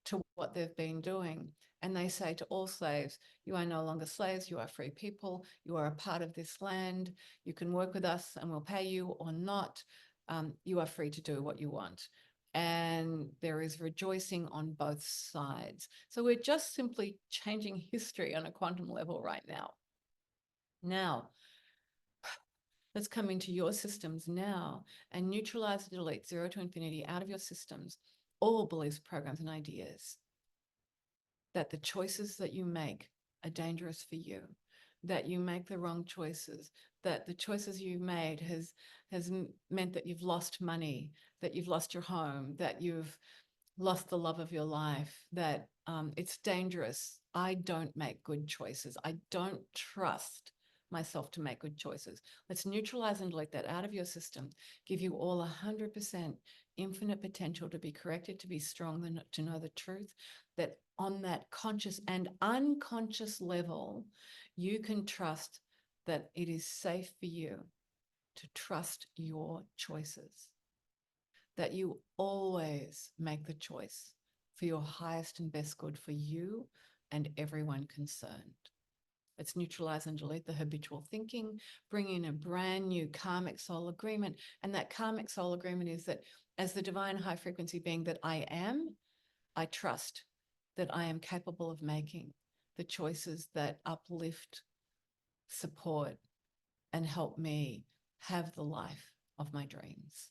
to what they've been doing. And they say to all slaves, you are no longer slaves, you are free people, you are a part of this land, you can work with us and we'll pay you or not. You are free to do what you want. And there is rejoicing on both sides. So we're just simply changing history on a quantum level right now. Now, let's come into your systems now and neutralize and delete 0 to infinity out of your systems all beliefs, programs, and ideas that the choices that you make are dangerous for you, that you make the wrong choices, that the choices you made has meant that you've lost money, that you've lost your home, that you've lost the love of your life, that it's dangerous. I don't make good choices. I don't trust myself to make good choices. Let's neutralize and delete that out of your system. Give you all 100% infinite potential to be corrected, to be strong, to know the truth, that on that conscious and unconscious level, you can trust that it is safe for you to trust your choices, that you always make the choice for your highest and best good for you and everyone concerned. Let's neutralize and delete the habitual thinking, bring in a brand new karmic soul agreement. And that karmic soul agreement is that as the divine high frequency being that I am, I trust that I am capable of making the choices that uplift, support, and help me have the life of my dreams.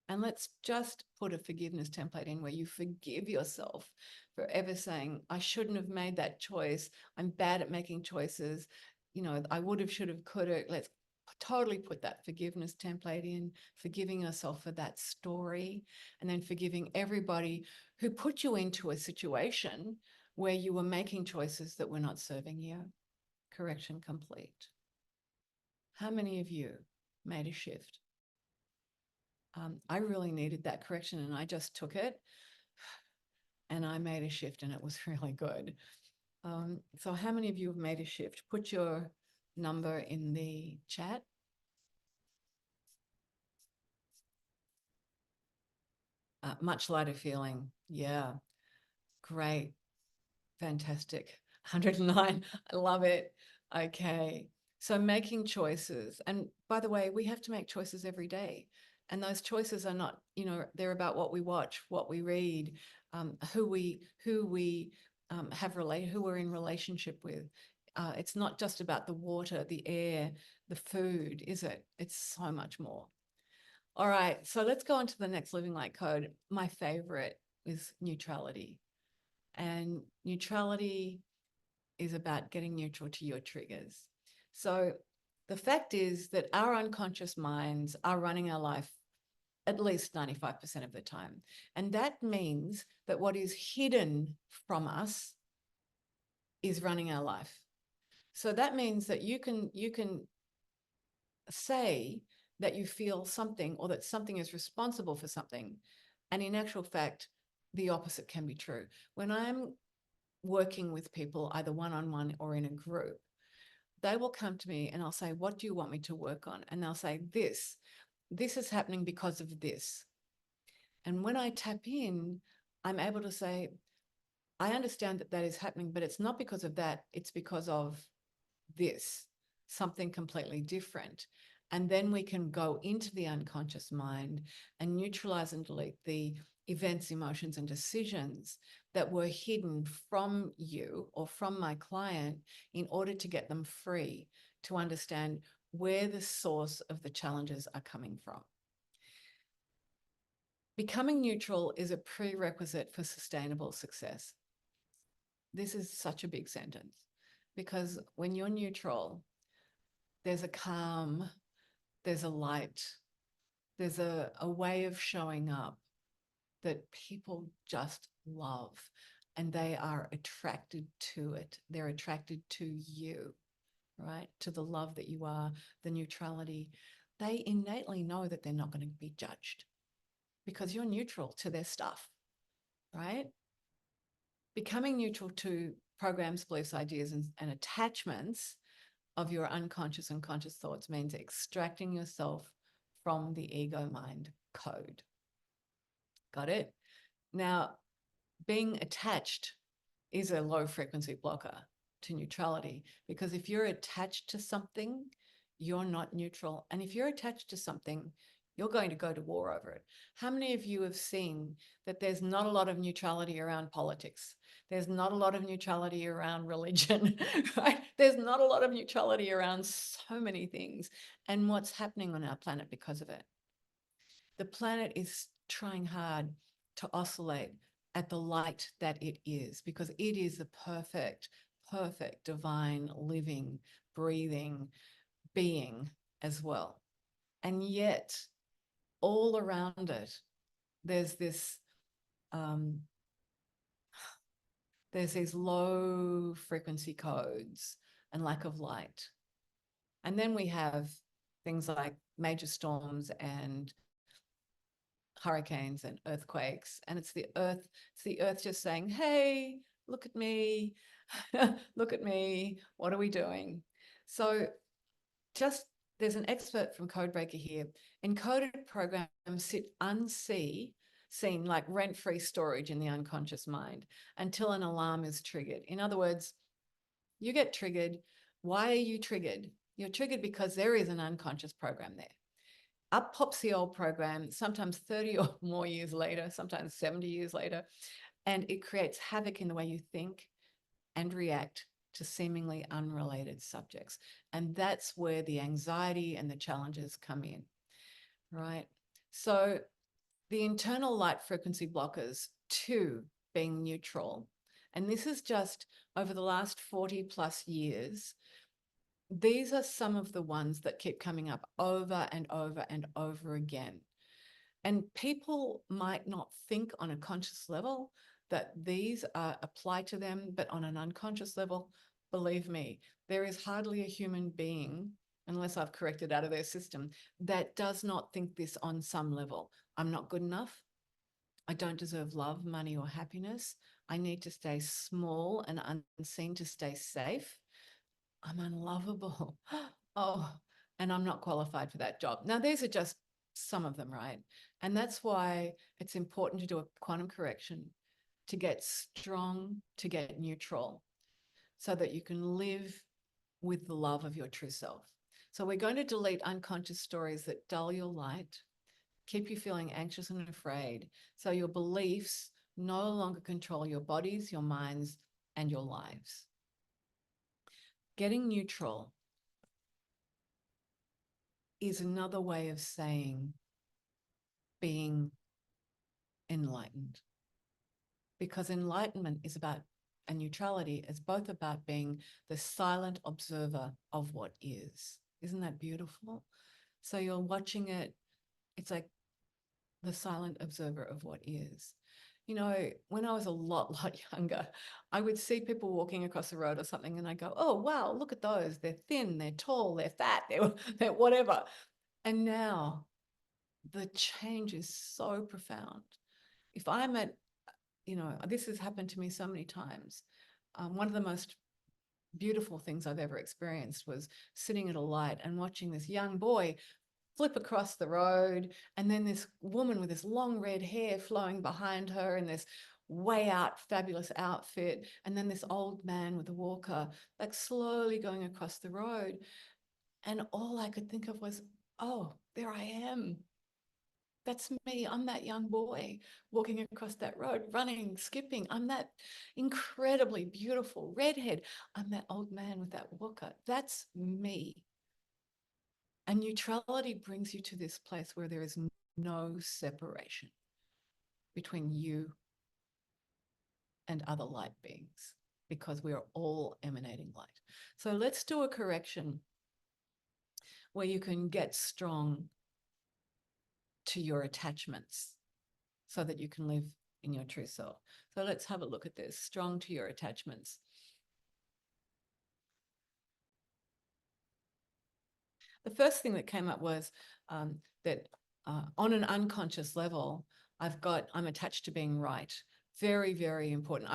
And let's just put a forgiveness template in where you forgive yourself for ever saying, I shouldn't have made that choice. I'm bad at making choices. I would have, should have, could have. Let's totally put that forgiveness template in, forgiving yourself for that story, and then forgiving everybody who put you into a situation where you were making choices that were not serving you. Correction complete. How many of you made a shift I really needed that correction, and I just took it and I made a shift, and it was really good. So how many of you have made a shift? Put your number in the chat. Much lighter feeling. Yeah, great. Fantastic. 109. I love it. Okay. So making choices. And by the way, we have to make choices every day. And those choices are not, they're about what we watch, what we read, who we who we're in relationship with. It's not just about the water, the air, the food, is it? It's so much more. All right. So let's go on to the next Living Light code. My favorite is neutrality. And neutrality is about getting neutral to your triggers. So the fact is that our unconscious minds are running our life at least 95% of the time. And that means that what is hidden from us is running our life. So that means that you can say that you feel something or that something is responsible for something. And in actual fact, the opposite can be true. When I'm working with people, either one-on-one or in a group, they will come to me and I'll say, what do you want me to work on? And they'll say, this is happening because of this. And when I tap in, I'm able to say, I understand that that is happening, but it's not because of that. It's because of this, something completely different. And then we can go into the unconscious mind and neutralize and delete the events, emotions, and decisions that were hidden from you or from my client in order to get them free, to understand where the source of the challenges are coming from. Becoming neutral is a prerequisite for sustainable success. This is such a big sentence because when you're neutral, there's a calm, there's a light, there's a way of showing up that people just love, and they are attracted to it. They're attracted to you, right? To the love that you are, the neutrality. They innately know that they're not going to be judged because you're neutral to their stuff, right? Becoming neutral to programs, beliefs, ideas, and attachments of your unconscious and conscious thoughts means extracting yourself from the ego mind code. Got it? Now, being attached is a low frequency blocker to neutrality, because if you're attached to something, you're not neutral. And if you're attached to something, you're going to go to war over it. How many of you have seen that there's not a lot of neutrality around politics? There's not a lot of neutrality around religion, right? There's not a lot of neutrality around so many things. And what's happening on our planet because of it? The planet is trying hard to oscillate at the light that it is, because it is the perfect, divine, living, breathing being as well. And yet, all around it, there's this, there's these low frequency codes and lack of light. And then we have things like major storms and hurricanes and earthquakes, and it's the earth just saying, hey, look at me. Look at me, what are we doing? So just, there's an expert from Codebreaker here. Encoded programs sit seen like rent-free storage in the unconscious mind until an alarm is triggered. In other words, you get triggered. Why are you triggered? You're triggered because there is an unconscious program there. Up pops the old program, sometimes 30 or more years later, sometimes 70 years later, and it creates havoc in the way you think and react to seemingly unrelated subjects. And that's where the anxiety and the challenges come in, right? So the internal light frequency blockers to being neutral, and this is just over the last 40 plus years, these are some of the ones that keep coming up over and over and over again. And people might not think on a conscious level that these apply to them, but on an unconscious level, believe me, there is hardly a human being unless I've corrected out of their system, that does not think this on some level. I'm not good enough. I don't deserve love, money, or happiness. I need to stay small and unseen to stay safe. I'm unlovable. Oh, and I'm not qualified for that job. Now, these are just some of them, right? And that's why it's important to do a quantum correction, to get strong, to get neutral, so that you can live with the love of your true self. So we're going to delete unconscious stories that dull your light, keep you feeling anxious and afraid, so your beliefs no longer control your bodies, your minds, and your lives. Getting neutral is another way of saying being enlightened, because enlightenment is about, and neutrality is both about being the silent observer of what is. Isn't that beautiful? So you're watching it, it's like the silent observer of what is. You know, when I was a lot younger, I would see people walking across the road or something, and I go, oh, wow, look at those. They're thin, they're tall, they're fat, they're whatever. And now the change is so profound. If I'm at, you know, this has happened to me so many times. One of the most beautiful things I've ever experienced was sitting at a light and watching this young boy flip across the road, and then this woman with this long red hair flowing behind her in this way out fabulous outfit, and then this old man with a walker like slowly going across the road. And all I could think of was, oh, there I am. That's me. I'm that young boy walking across that road, running, skipping. I'm that incredibly beautiful redhead. I'm that old man with that walker. That's me. And neutrality brings you to this place where there is no separation between you and other light beings, because we are all emanating light. So let's do a correction where you can get strong to your attachments so that you can live in your true self. So let's have a look at this. Strong to your attachments. The first thing that came up was that on an unconscious level, I'm attached to being right. Very, very important.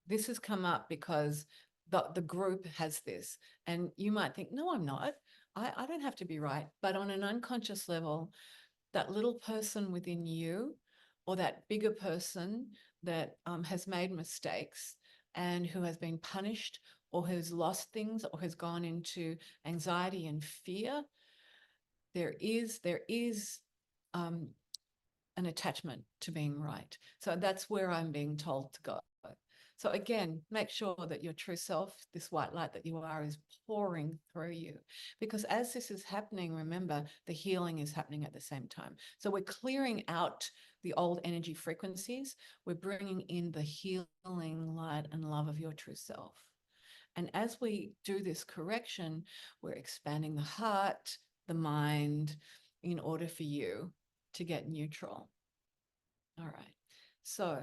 This has come up because the group has this, and you might think, no, I'm not. I don't have to be right. But on an unconscious level, that little person within you, or that bigger person that has made mistakes and who has been punished or has lost things or has gone into anxiety and fear, there is an attachment to being right. So that's where I'm being told to go. So again, make sure that your true self, this white light that you are, is pouring through you. Because as this is happening, remember, the healing is happening at the same time. So we're clearing out the old energy frequencies. We're bringing in the healing light and love of your true self. And as we do this correction, we're expanding the heart, the mind, in order for you to get neutral. All right. So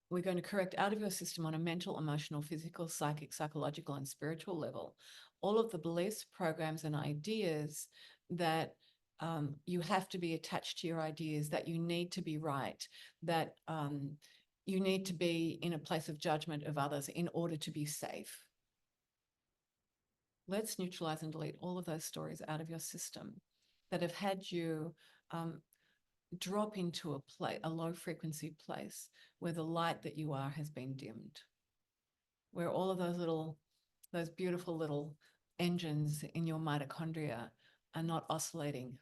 we're going to correct out of your system on a mental, emotional, physical, psychic, psychological, and spiritual level all of the beliefs, programs, and ideas that you have to be attached to your ideas, that you need to be right, that you need to be in a place of judgment of others in order to be safe. Let's neutralize and delete all of those stories out of your system that have had you drop into a low frequency place where the light that you are has been dimmed, where all of those beautiful little engines in your mitochondria are not oscillating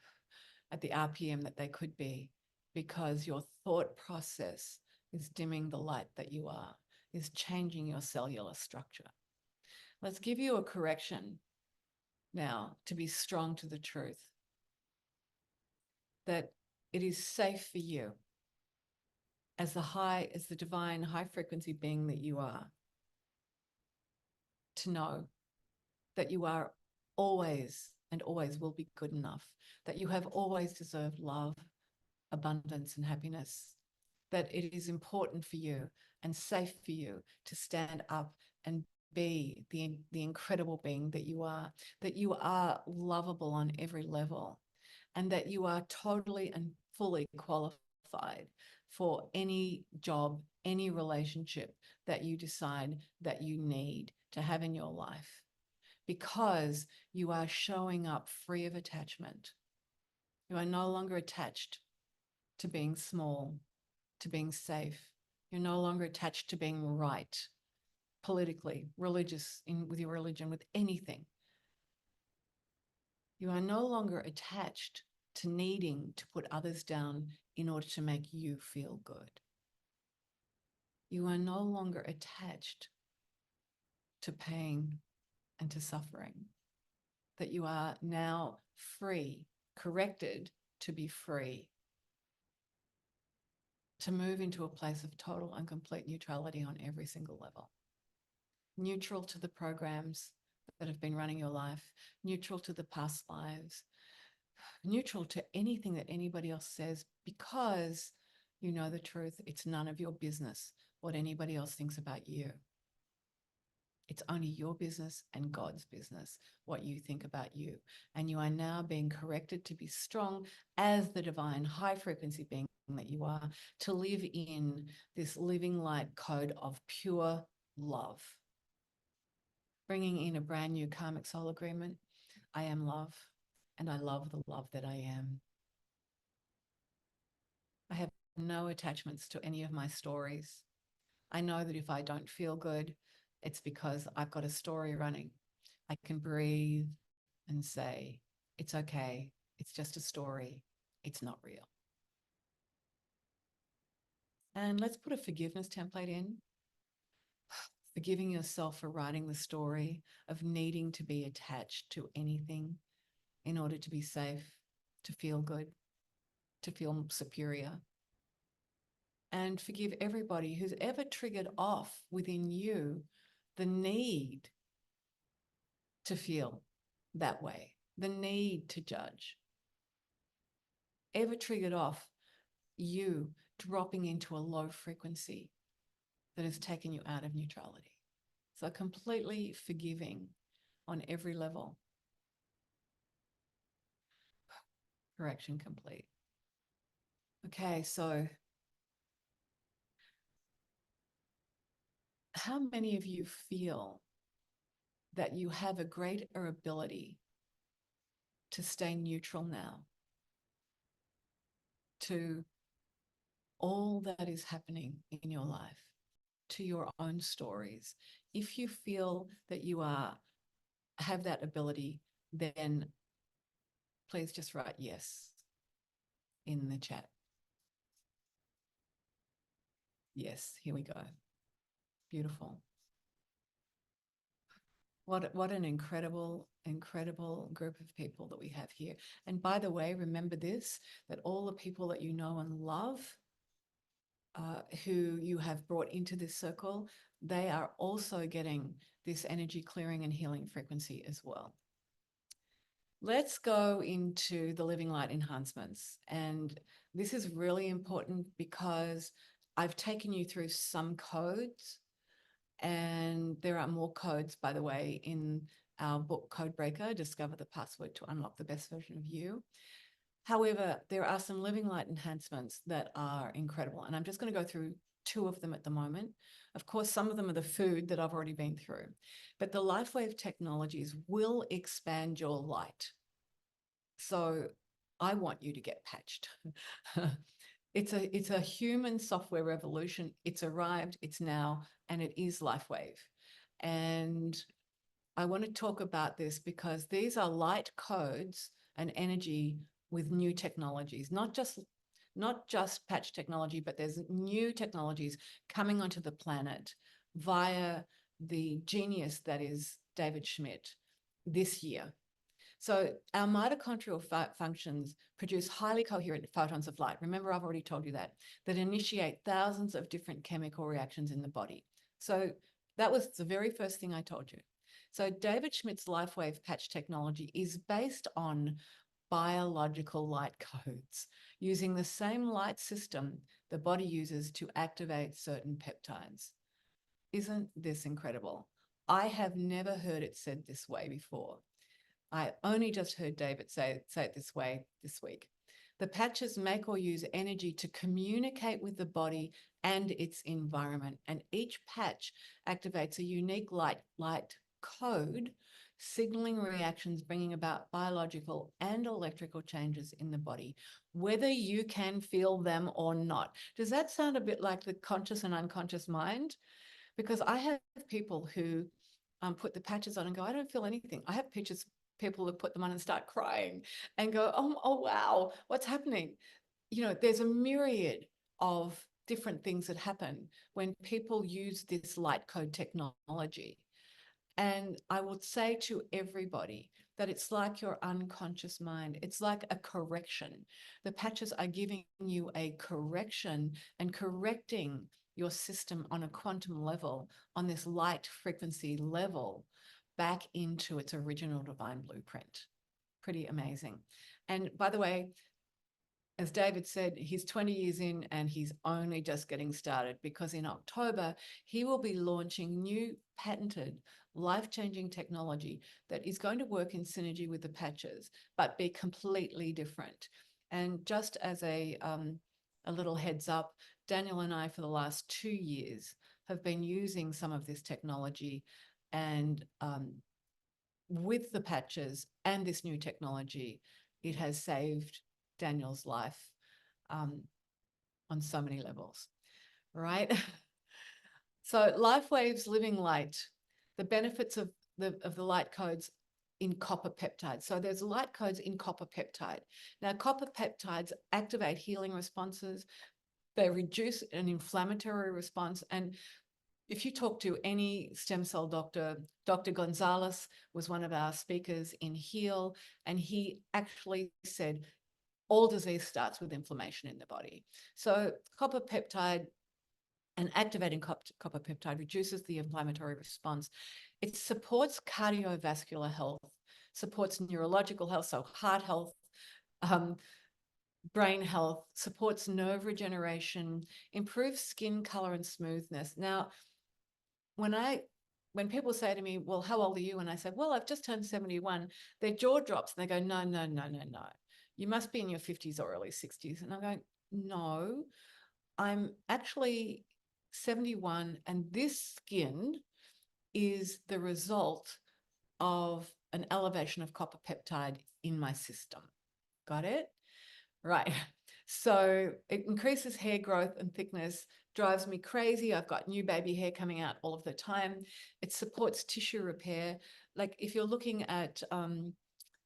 at the RPM that they could be, because your thought process is dimming the light that you are, is changing your cellular structure. Let's give you a correction now to be strong to the truth, that it is safe for you as the divine high frequency being that you are, to know that you are always and always will be good enough, that you have always deserved love, abundance, and happiness, that it is important for you and safe for you to stand up and be the incredible being that you are lovable on every level, and that you are totally and fully qualified for any job, any relationship that you decide that you need to have in your life, because you are showing up free of attachment. You are no longer attached to being small, to being safe. You're no longer attached to being right, politically, religious, with your religion, with anything. You are no longer attached to needing to put others down in order to make you feel good. You are no longer attached to pain and to suffering. That you are now free, corrected to be free, to move into a place of total and complete neutrality on every single level. Neutral to the programs that have been running your life, neutral to the past lives, neutral to anything that anybody else says, because you know the truth. It's none of your business what anybody else thinks about you. It's only your business and God's business what you think about you. And you are now being corrected to be strong as the divine high frequency being that you are, to live in this living light code of pure love. Bringing in a brand new karmic soul agreement. I am love, and I love the love that I am. I have no attachments to any of my stories. I know that if I don't feel good, it's because I've got a story running. I can breathe and say, it's okay. It's just a story. It's not real. And let's put a forgiveness template in. Forgiving yourself for writing the story of needing to be attached to anything in order to be safe, to feel good, to feel superior. And forgive everybody who's ever triggered off within you the need to feel that way, the need to judge. Ever triggered off you dropping into a low frequency that has taken you out of neutrality. So completely forgiving on every level. Correction complete. Okay, so how many of you feel that you have a greater ability to stay neutral now to all that is happening in your life, to your own stories? If you feel that you have that ability, then please just write yes in the chat. Yes, here we go. Beautiful. What an incredible, incredible group of people that we have here. And by the way, remember this, that all the people that you know and love, who you have brought into this circle, they are also getting this energy clearing and healing frequency as well. Let's go into the living light enhancements. And this is really important because I've taken you through some codes, and there are more codes, by the way, in our book Codebreaker, Discover the Password to Unlock the Best Version of You. However, there are some living light enhancements that are incredible. And I'm just going to go through 2 of them at the moment. Of course, some of them are the food that I've already been through. But the LifeWave technologies will expand your light. So I want you to get patched. It's a human software revolution. It's arrived, it's now, and it is LifeWave. And I want to talk about this because these are light codes and energy with new technologies, not just patch technology, but there's new technologies coming onto the planet via the genius that is David Schmidt this year. So our mitochondrial functions produce highly coherent photons of light. Remember, I've already told you that initiate thousands of different chemical reactions in the body. So that was the very first thing I told you. So David Schmidt's LifeWave patch technology is based on biological light codes, using the same light system the body uses to activate certain peptides. Isn't this incredible? I have never heard it said this way before. I only just heard David say it this way this week. The patches make or use energy to communicate with the body and its environment. And each patch activates a unique light code, signaling reactions, bringing about biological and electrical changes in the body, whether you can feel them or not. Does that sound a bit like the conscious and unconscious mind? Because I have people who put the patches on and go, I don't feel anything. I have people who put them on and start crying and go, oh wow, what's happening? You know, there's a myriad of different things that happen when people use this light code technology. And I would say to everybody that it's like your unconscious mind. It's like a correction. The patches are giving you a correction and correcting your system on a quantum level, on this light frequency level, back into its original divine blueprint. Pretty amazing. And by the way, as David said, he's 20 years in and he's only just getting started, because in October, he will be launching new patented life-changing technology that is going to work in synergy with the patches, but be completely different. And just as a little heads up, Daniel and I, for the last 2 years, have been using some of this technology, and with the patches and this new technology, it has saved Daniel's life on so many levels, right? So LifeWaves Living Light, the benefits of the light codes in copper peptide. So there's light codes in copper peptide. Now, copper peptides activate healing responses. They reduce an inflammatory response. And if you talk to any stem cell doctor, Dr. Gonzalez was one of our speakers in HEAL, and he actually said all disease starts with inflammation in the body. So copper peptide and activating copper peptide reduces the inflammatory response. It supports cardiovascular health, supports neurological health, so heart health, brain health, supports nerve regeneration, improves skin color and smoothness. Now, when people say to me, well, how old are you? And I say, well, I've just turned 71, their jaw drops and they go, no, no, no, no, no. You must be in your 50s or early 60s. And I'm going, no, I'm actually 71, and this skin is the result of an elevation of copper peptide in my system. Got it? Right. So it increases hair growth and thickness, drives me crazy. I've got new baby hair coming out all of the time. It supports tissue repair. Like if you're looking at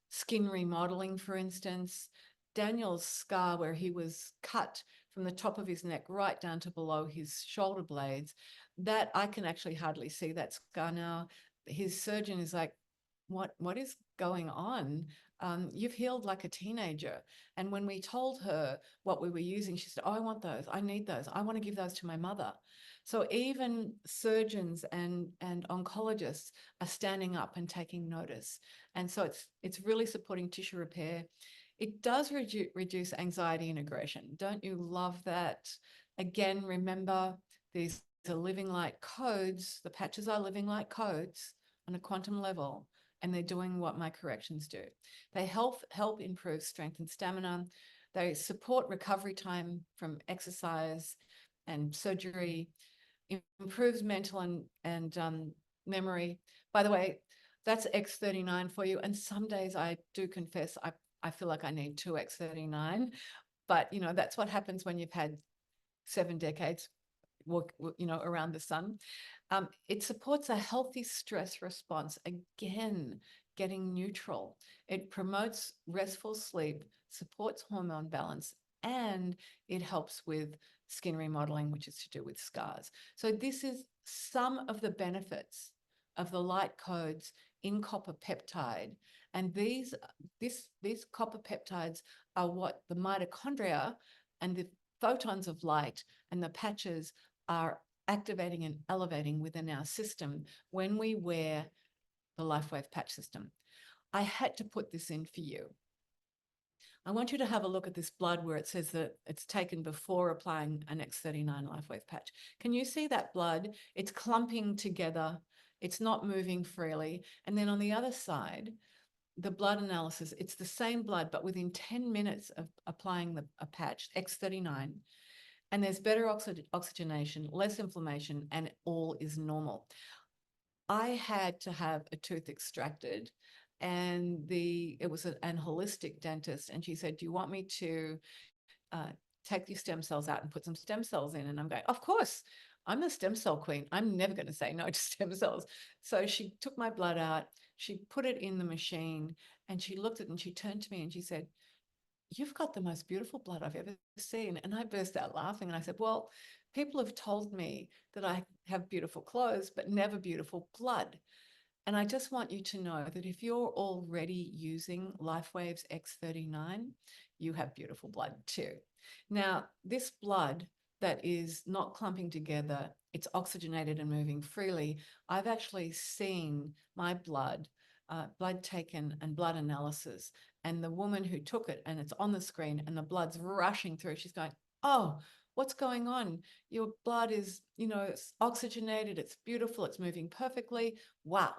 skin remodeling, for instance, Daniel's scar where he was cut from the top of his neck right down to below his shoulder blades, that I can actually hardly see that scar now. His surgeon is like, what is going on? You've healed like a teenager. And when we told her what we were using, she said, oh, I want those. I need those. I want to give those to my mother. So even surgeons and oncologists are standing up and taking notice. And so it's really supporting tissue repair. It does reduce anxiety and aggression. Don't you love that? Again, remember, these are living light codes. The patches are living light codes on a quantum level, and they're doing what my corrections do. They help improve strength and stamina. They support recovery time from exercise and surgery, improves mental and memory. By the way, that's X39 for you. And some days I do confess, I feel like I need 2 X39, but you know, that's what happens when you've had 7 decades around the sun. It supports a healthy stress response. Again, getting neutral. It promotes restful sleep, supports hormone balance, and it helps with skin remodeling, which is to do with scars. So this is some of the benefits of the light codes in copper peptide. And these copper peptides are what the mitochondria and the photons of light and the patches are activating and elevating within our system when we wear the LifeWave patch system. I had to put this in for you. I want you to have a look at this blood where it says that it's taken before applying an X39 LifeWave patch. Can you see that blood? It's clumping together. It's not moving freely. And then on the other side, the blood analysis, it's the same blood, but within 10 minutes of applying a patch, X39, and there's better oxygenation, less inflammation, and all is normal. I had to have a tooth extracted, and it was an holistic dentist, and she said, do you want me to take these stem cells out and put some stem cells in? And I'm going, of course, I'm the stem cell queen. I'm never going to say no to stem cells. So she took my blood out, she put it in the machine, and she looked at it and she turned to me and she said, you've got the most beautiful blood I've ever seen. And I burst out laughing and I said, well, people have told me that I have beautiful clothes, but never beautiful blood. And I just want you to know that if you're already using LifeWave's X39, you have beautiful blood too. Now, this blood that is not clumping together, it's oxygenated and moving freely. I've actually seen my blood taken and blood analysis, and the woman who took it, and it's on the screen and the blood's rushing through, she's going, oh, what's going on? Your blood is, it's oxygenated, it's beautiful, it's moving perfectly. Wow.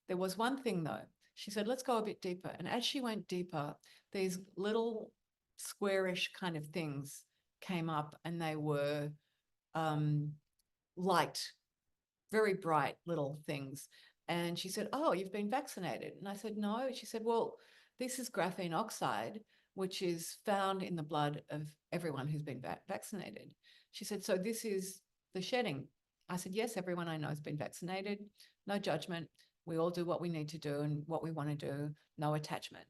There was one thing though. She said, let's go a bit deeper. And as she went deeper, these little squarish kind of things came up, and they were light, very bright little things. And she said, oh, you've been vaccinated. And I said, no. She said, well, this is graphene oxide, which is found in the blood of everyone who's been vaccinated. She said, so this is the shedding. I said, yes, everyone I know has been vaccinated. No judgment. We all do what we need to do and what we want to do. No attachment.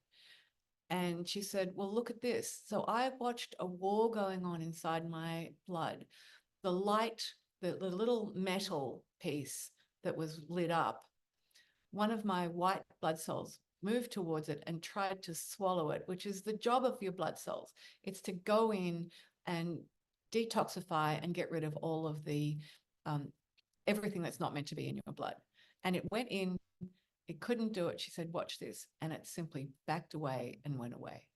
And she said, well, look at this. So I watched a war going on inside my blood. The light, the little metal piece that was lit up, one of my white blood cells moved towards it and tried to swallow it, which is the job of your blood cells. It's to go in and detoxify and get rid of all of the everything that's not meant to be in your blood. And it went in, it couldn't do it. She said, watch this. And it simply backed away and went away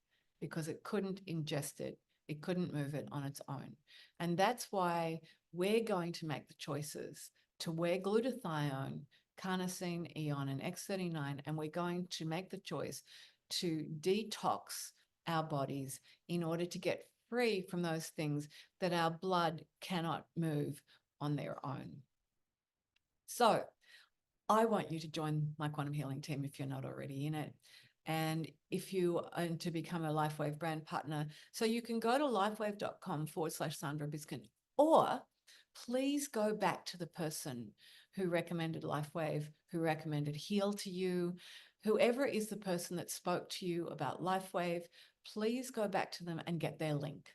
because it couldn't ingest it. It couldn't move it on its own. And that's why we're going to make the choices to wear glutathione, carnosine, Eon, and X39, and we're going to make the choice to detox our bodies in order to get free from those things that our blood cannot move on their own. So I want you to join my quantum healing team if you're not already in it. And if you are to become a LifeWave brand partner, so you can go to lifewave.com/Sandra Biskin, or please go back to the person who recommended LifeWave, who recommended Heal to you, whoever is the person that spoke to you about LifeWave, please go back to them and get their link.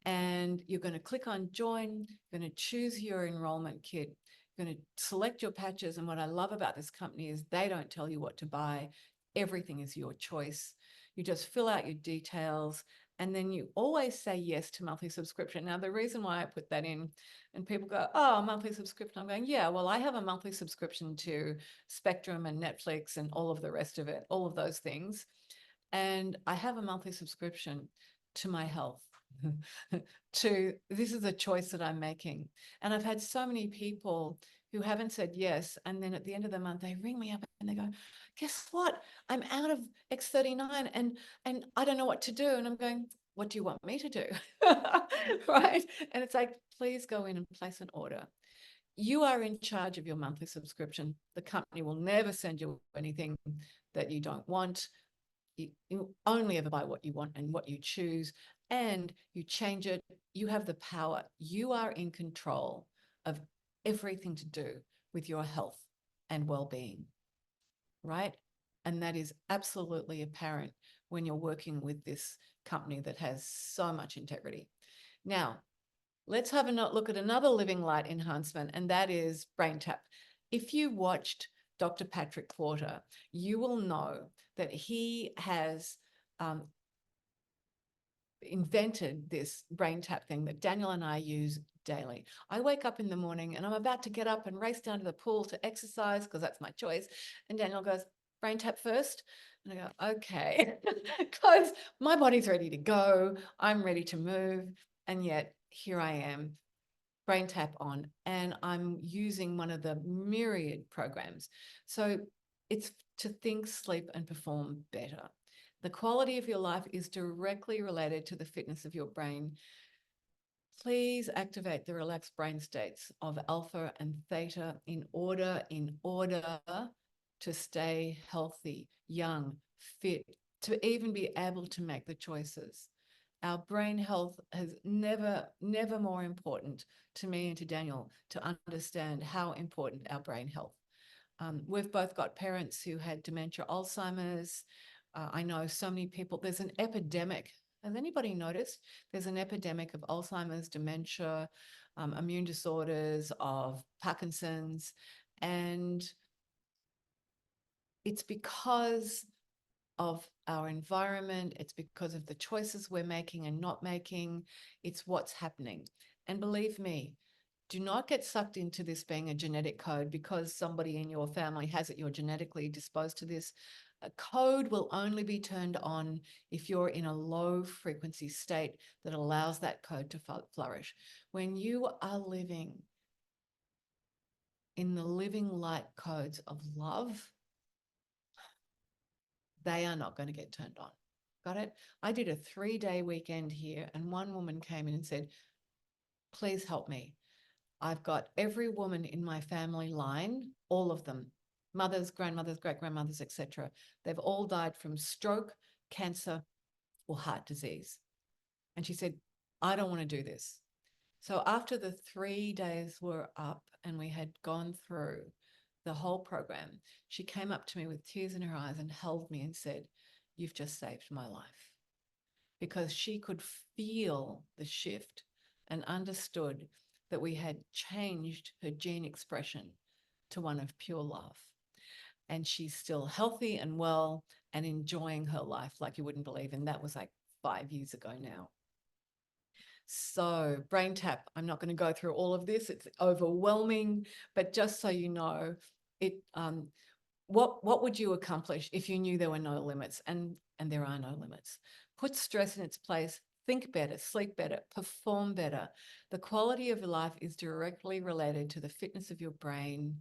And you're going to click on join, you're going to choose your enrollment kit, you're going to select your patches. And what I love about this company is they don't tell you what to buy. Everything is your choice. You just fill out your details, and then you always say yes to monthly subscription. Now, the reason why I put that in, and people go, oh, monthly subscription. I'm going, yeah, well, I have a monthly subscription to Spectrum and Netflix and all of the rest of it, all of those things. And I have a monthly subscription to my health. This is a choice that I'm making. And I've had so many people who haven't said yes, and then at the end of the month they ring me up and they go, guess what, I'm out of X39 and I don't know what to do. And I'm going, what do you want me to do? Right? And it's like, please go in and place an order. You are in charge of your monthly subscription. The company will never send you anything that you don't want. You only ever buy what you want and what you choose, and you change it. You have the power. You are in control of everything to do with your health and well-being, right? And that is absolutely apparent when you're working with this company that has so much integrity. Now, let's have a look at another living light enhancement, and that is BrainTap. If you watched Dr. Patrick Quarter, you will know that he has invented this BrainTap thing that Daniel and I use daily. I wake up in the morning and I'm about to get up and race down to the pool to exercise because that's my choice. And Daniel goes, BrainTap first. And I go, okay, because my body's ready to go. I'm ready to move. And yet here I am, Brain Tap on, and I'm using one of the myriad programs. So it's to think, sleep, and perform better. The quality of your life is directly related to the fitness of your brain. Please activate the relaxed brain states of alpha and theta in order to stay healthy, young, fit, to even be able to make the choices. Our brain health has never more important to me and to Daniel to understand how important our brain health. We've both got parents who had dementia, Alzheimer's. I know so many people, there's an epidemic. Has anybody noticed? There's an epidemic of Alzheimer's, dementia, immune disorders, of Parkinson's. And it's because of our environment. It's because of the choices we're making and not making. It's what's happening. And believe me, do not get sucked into this being a genetic code because somebody in your family has it, you're genetically disposed to this. A code will only be turned on if you're in a low frequency state that allows that code to flourish. When you are living in the living light codes of love, they are not going to get turned on. Got it? I did a 3-day weekend here, and one woman came in and said, please help me. I've got every woman in my family line, all of them, mothers, grandmothers, great-grandmothers, etc. They've all died from stroke, cancer, or heart disease. And she said, I don't want to do this. So after the 3 days were up and we had gone through the whole program, she came up to me with tears in her eyes and held me and said, you've just saved my life. Because she could feel the shift and understood that we had changed her gene expression to one of pure love. And she's still healthy and well and enjoying her life like you wouldn't believe. And that was like 5 years ago now. So Brain Tap, I'm not going to go through all of this. It's overwhelming, but just so you know, what would you accomplish if you knew there were no limits? And there are no limits. Put stress in its place, think better, sleep better, perform better. The quality of your life is directly related to the fitness of your brain.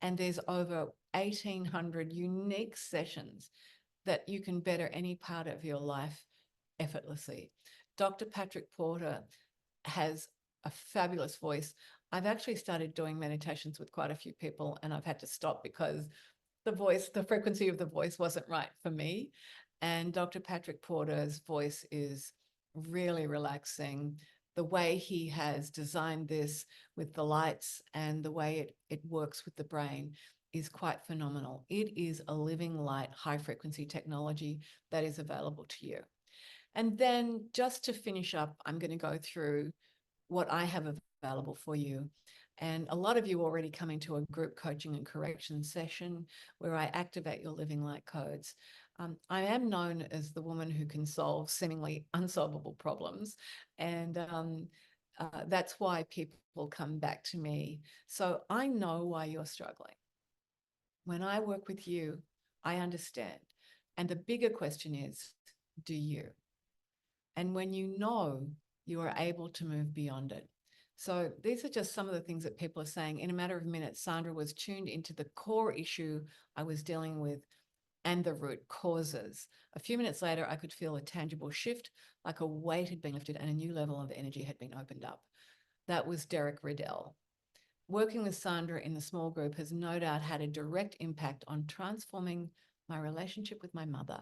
And there's over 1,800 unique sessions that you can better any part of your life effortlessly. Dr. Patrick Porter has a fabulous voice. I've actually started doing meditations with quite a few people, and I've had to stop because the frequency of the voice wasn't right for me. And Dr. Patrick Porter's voice is really relaxing. The way he has designed this with the lights and the way it works with the brain is quite phenomenal. It is a living light, high frequency technology that is available to you. And then just to finish up, I'm going to go through what I have available for you. And a lot of you already come into a group coaching and correction session where I activate your living light codes. I am known as the woman who can solve seemingly unsolvable problems. And that's why people come back to me. So I know why you're struggling. When I work with you, I understand. And the bigger question is, do you? And when you know, you are able to move beyond it. So these are just some of the things that people are saying. In a matter of minutes, Sandra was tuned into the core issue I was dealing with and the root causes. A few minutes later, I could feel a tangible shift, like a weight had been lifted and a new level of energy had been opened up. That was Derek Riddell. Working with Sandra in the small group has no doubt had a direct impact on transforming my relationship with my mother.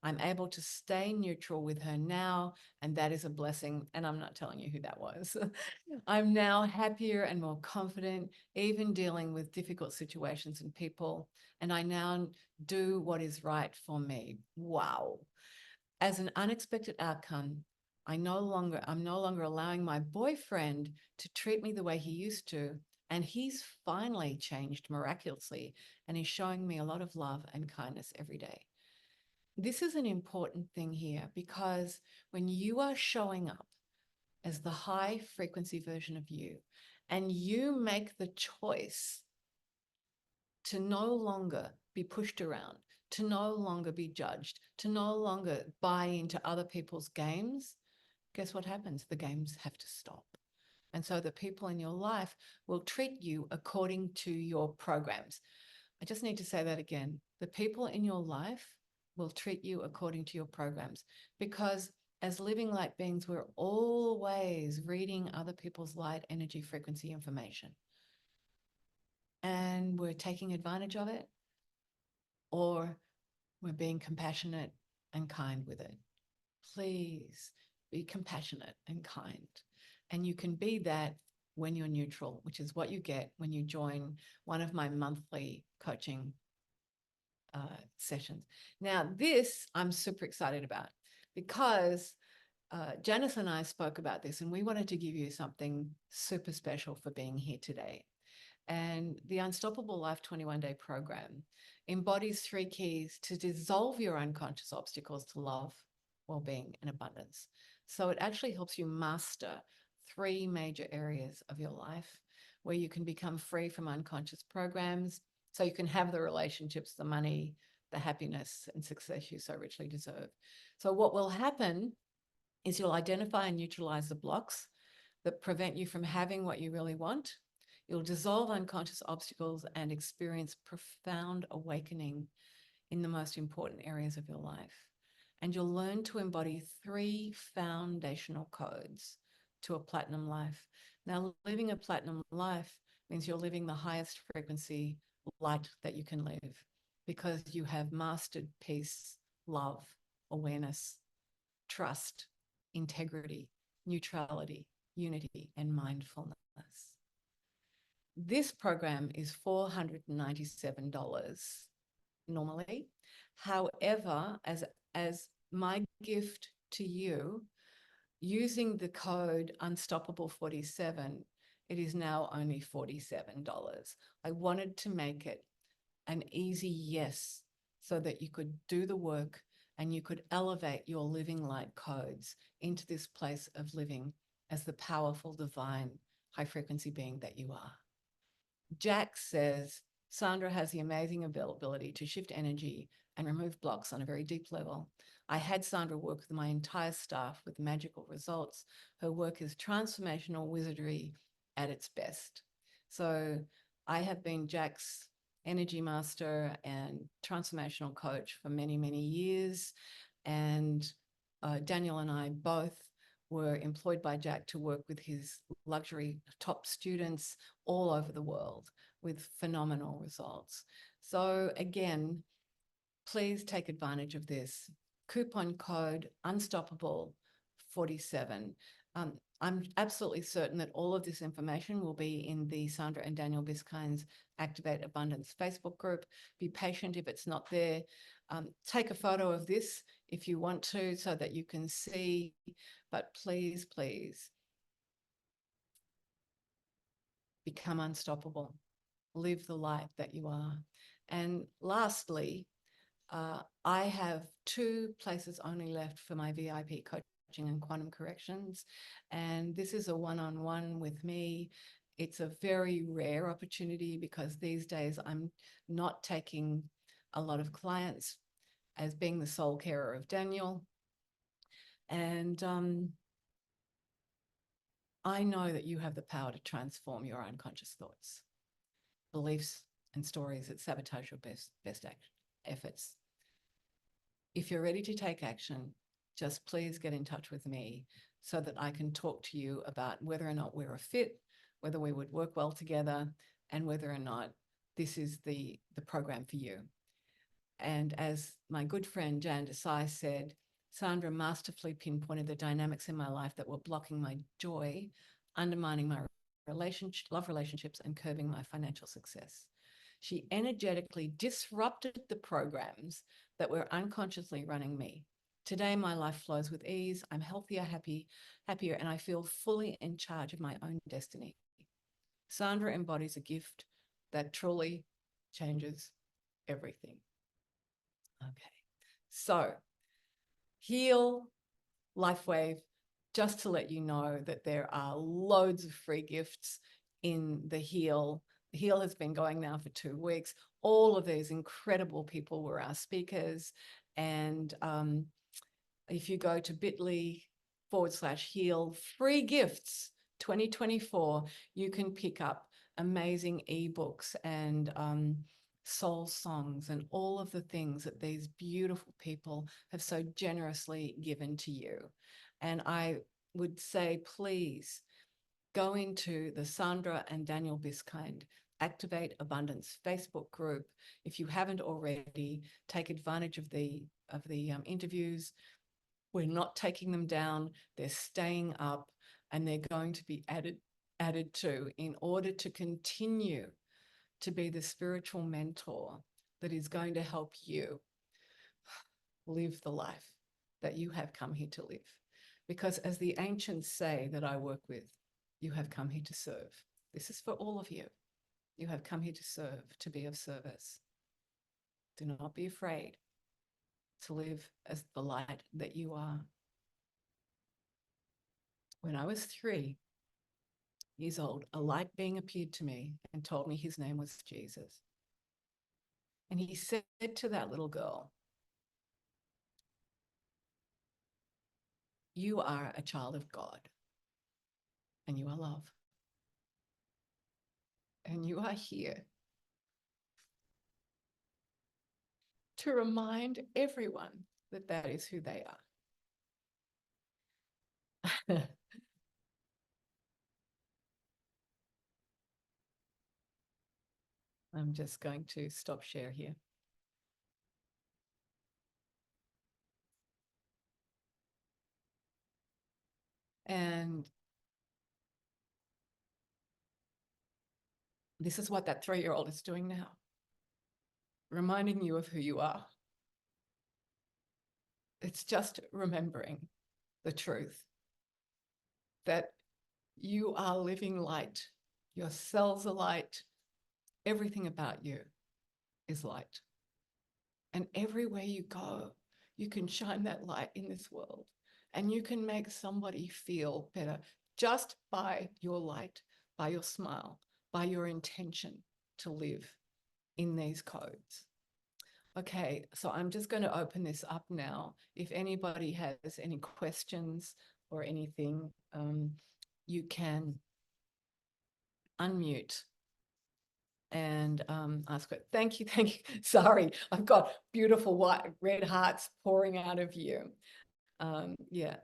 I'm able to stay neutral with her now, and that is a blessing. And I'm not telling you who that was. I'm now happier and more confident, even dealing with difficult situations and people. And I now do what is right for me. Wow. As an unexpected outcome, I'm no longer allowing my boyfriend to treat me the way he used to. And he's finally changed miraculously and is showing me a lot of love and kindness every day. This is an important thing here because when you are showing up as the high frequency version of you and you make the choice to no longer be pushed around, to no longer be judged, to no longer buy into other people's games, guess what happens? The games have to stop. And so the people in your life will treat you according to your programs. I just need to say that again. The people in your life will treat you according to your programs, because as living light beings, we're always reading other people's light, energy, frequency information. And we're taking advantage of it, or we're being compassionate and kind with it. Please be compassionate and kind. And you can be that when you're neutral, which is what you get when you join one of my monthly coaching sessions. Now, this I'm super excited about, because Janice and I spoke about this, and we wanted to give you something super special for being here today. And the Unstoppable Life 21-day program embodies 3 keys to dissolve your unconscious obstacles to love, well-being, and abundance. So it actually helps you master 3 major areas of your life where you can become free from unconscious programs, so you can have the relationships, the money, the happiness, and success you so richly deserve. So what will happen is you'll identify and neutralize the blocks that prevent you from having what you really want. You'll dissolve unconscious obstacles and experience profound awakening in the most important areas of your life. And you'll learn to embody 3 foundational codes to a platinum life. Now, living a platinum life means you're living the highest frequency light that you can live, because you have mastered peace, love, awareness, trust, integrity, neutrality, unity, and mindfulness. This program is $497 normally. However, as my gift to you, using the code Unstoppable47, it is now only $47. I wanted to make it an easy yes, so that you could do the work and you could elevate your living light codes into this place of living as the powerful, divine, high frequency being that you are. Jack says Sandra has the amazing ability to shift energy and remove blocks on a very deep level. I had Sandra work with my entire staff with magical results. Her work is transformational wizardry at its best. So I have been Jack's energy master and transformational coach for many, many years. And Daniel and I both were employed by Jack to work with his luxury top students all over the world with phenomenal results. So again, please take advantage of this. Coupon code Unstoppable47. I'm absolutely certain that all of this information will be in the Sandra and Daniel Biskine's Activate Abundance Facebook group. Be patient if it's not there. Take a photo of this if you want to, so that you can see, but please, please become unstoppable. Live the light that you are. And lastly, I have 2 places only left for my VIP coaching and quantum corrections. And this is a one-on-one with me. It's a very rare opportunity, because these days I'm not taking a lot of clients, as being the sole carer of Daniel. And I know that you have the power to transform your unconscious thoughts, beliefs, and stories that sabotage your best efforts. If you're ready to take action, just please get in touch with me, so that I can talk to you about whether or not we're a fit, whether we would work well together, and whether or not this is the program for you. And as my good friend Jan Desai said, Sandra masterfully pinpointed the dynamics in my life that were blocking my joy, undermining my love relationships, and curbing my financial success. She energetically disrupted the programs that were unconsciously running me. Today, my life flows with ease. I'm healthier, happier, and I feel fully in charge of my own destiny. Sandra embodies a gift that truly changes everything. Okay, so Heal, LifeWave, just to let you know that there are loads of free gifts in the Heal. The Heal has been going now for 2 weeks. All of these incredible people were our speakers. And if you go to bit.ly/heal, free gifts 2024, you can pick up amazing ebooks and soul songs and all of the things that these beautiful people have so generously given to you. And I would say, please go into the Sandra and Daniel Biskind Activate Abundance Facebook group. If you haven't already, take advantage of the interviews. We're not taking them down. They're staying up, and they're going to be added to in order to continue to be the spiritual mentor that is going to help you live the life that you have come here to live. Because as the ancients say that I work with, you have come here to serve. This is for all of you. You have come here to serve, to be of service. Do not be afraid to live as the light that you are. When I was 3 years old, a light being appeared to me and told me his name was Jesus. And he said to that little girl, you are a child of God, and you are love. And you are here to remind everyone that that is who they are. I'm just going to stop share here. And this is what that 3-year-old is doing now, reminding you of who you are. It's just remembering the truth that you are living light. Your cells are light. Everything about you is light. And everywhere you go, you can shine that light in this world, and you can make somebody feel better just by your light, by your smile, by your intention to live in these codes. Okay, so I'm just going to open this up now. If anybody has any questions or anything, you can unmute and ask it. Thank you. Sorry, I've got beautiful white, red hearts pouring out of you. Yeah.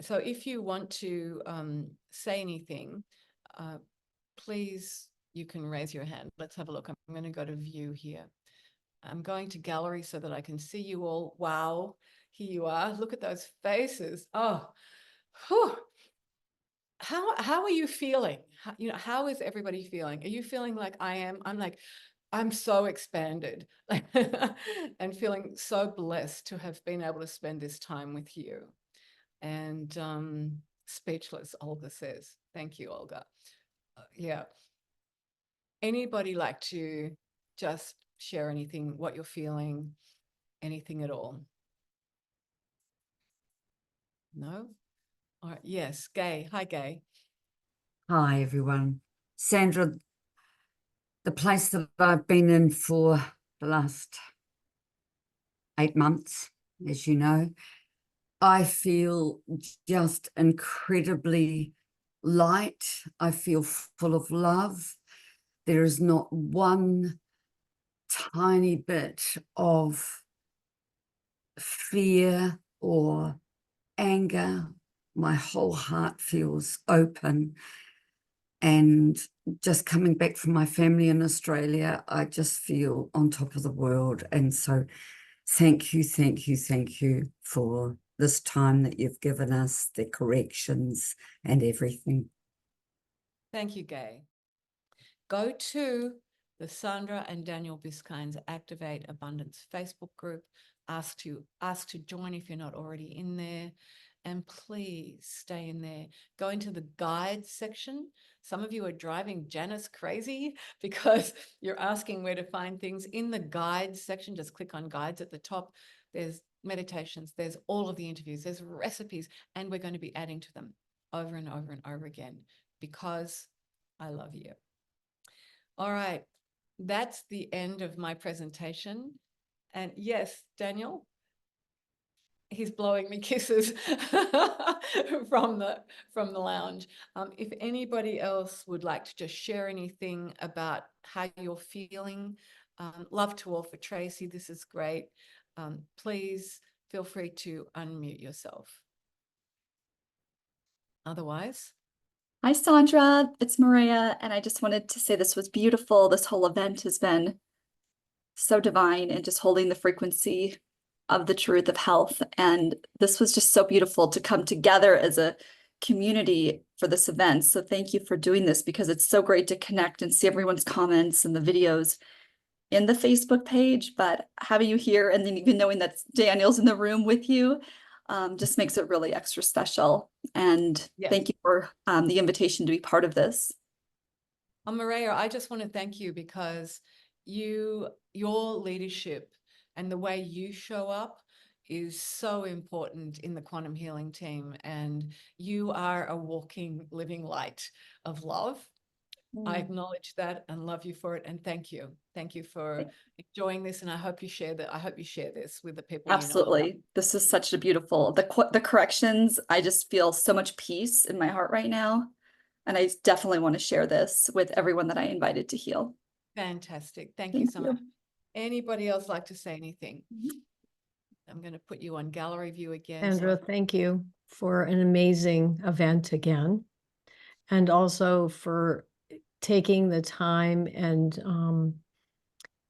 So if you want to say anything, please, you can raise your hand. Let's have a look. I'm going to go to view here. I'm going to gallery so that I can see you all. Wow, here you are. Look at those faces. Oh, whew. How are you feeling? How is everybody feeling? Are you feeling like I am? I'm so expanded and feeling so blessed to have been able to spend this time with you. And speechless, Olga says. Thank you, Olga. Yeah. Anybody like to just share anything, what you're feeling, anything at all? No? All right. Yes, Gay. Hi, Gay. Hi, everyone. Sandra, the place that I've been in for the last 8 months, as you know, I feel just incredibly light. I feel full of love. There is not one tiny bit of fear or anger. My whole heart feels open. And just coming back from my family in Australia, I just feel on top of the world. And so thank you for this time that you've given us, the corrections and everything. Thank you, Gay. Go to the Sandra and Daniel Biskind's Activate Abundance Facebook group. Ask to join if you're not already in there. And please stay in there. Go into the guides section. Some of you are driving Janice crazy because you're asking where to find things. In the guides section, just click on guides at the top. There's meditations, there's all of the interviews, there's recipes, and we're going to be adding to them over and over and over again because I love you. All right, that's the end of my presentation. And yes, Daniel, he's blowing me kisses from the lounge. If anybody else would like to just share anything about how you're feeling, love to all for Tracy. This is great. Please feel free to unmute yourself. Otherwise, Hi, Sandra. It's Maria, and I just wanted to say this was beautiful. This whole event has been so divine and just holding the frequency of the truth of health. And this was just so beautiful to come together as a community for this event. So thank you for doing this, because it's so great to connect and see everyone's comments and the videos in the Facebook page, but having you here and then even knowing that Daniel's in the room with you just makes it really extra special. And thank you for the invitation to be part of this. Maria, I just want to thank you because your leadership and the way you show up is so important in the quantum healing team. And you are a walking, living light of love. I acknowledge that and love you for it. And thank you. Thank you for enjoying this. And I hope you share that. I hope you share this with the people. Absolutely. You know. This is such a beautiful, the corrections. I just feel so much peace in my heart right now. And I definitely want to share this with everyone that I invited to heal. Fantastic. Thank you so much. Anybody else like to say anything? I'm going to put you on gallery view again. Sandra, thank you for an amazing event again. And also for taking the time and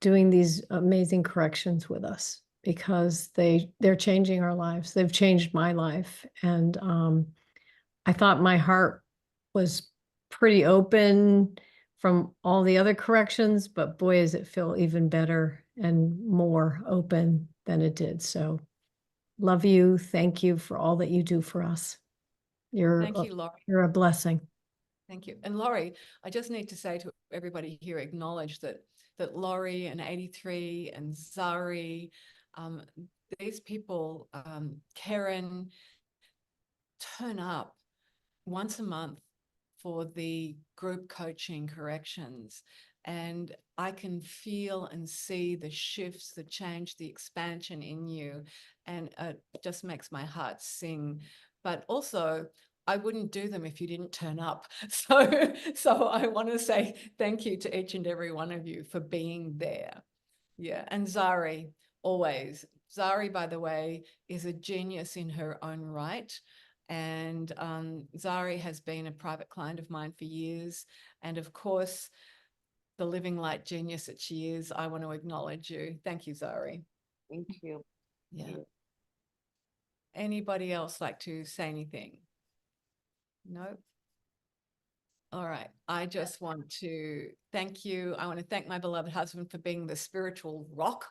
doing these amazing corrections with us, because they're changing our lives. They've changed my life. And I thought my heart was pretty open from all the other corrections, but boy, does it feel even better and more open than it did. So love you. Thank you for all that you do for us. Thank you, Laurie. You're a blessing. Thank you. And Laurie, I just need to say to everybody here, acknowledge that Laurie and 83 and Zari, these people, Karen, turn up once a month for the group coaching corrections. And I can feel and see the shifts, the change, the expansion in you. And it just makes my heart sing. But also, I wouldn't do them if you didn't turn up. So I want to say thank you to each and every one of you for being there. Yeah. And Zari, always. Zari, by the way, is a genius in her own right. And Zari has been a private client of mine for years. And of course, the living light genius that she is, I want to acknowledge you. Thank you, Zari. Thank you. Yeah. Anybody else like to say anything? No? All right. I just want to thank you. I want to thank my beloved husband for being the spiritual rock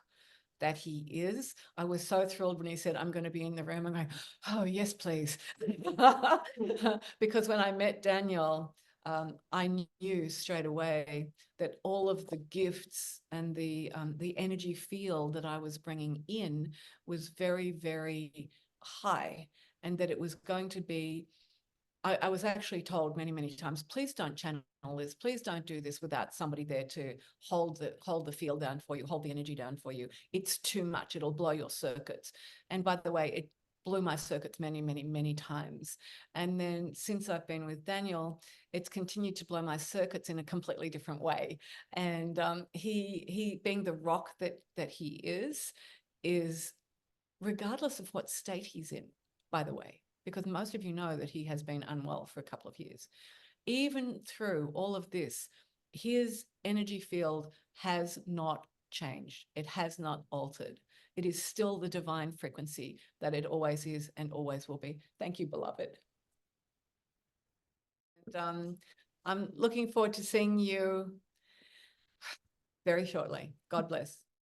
that he is. I was so thrilled when he said, I'm going to be in the room. I'm going, oh, yes, please. Because when I met Daniel, I knew straight away that all of the gifts and the energy field that I was bringing in was very, very high, and that it was going to be, I was actually told many, many times, please don't channel this, please don't do this without somebody there to hold the field down for you, hold the energy down for you. It's too much, it'll blow your circuits. And by the way, it blew my circuits many, many, many times. And then since I've been with Daniel, it's continued to blow my circuits in a completely different way. And he being the rock that he is regardless of what state he's in, by the way, because most of you know that he has been unwell for a couple of years. Even through all of this, his energy field has not changed. It has not altered. It is still the divine frequency that it always is and always will be. Thank you, beloved. And, I'm looking forward to seeing you very shortly. God bless.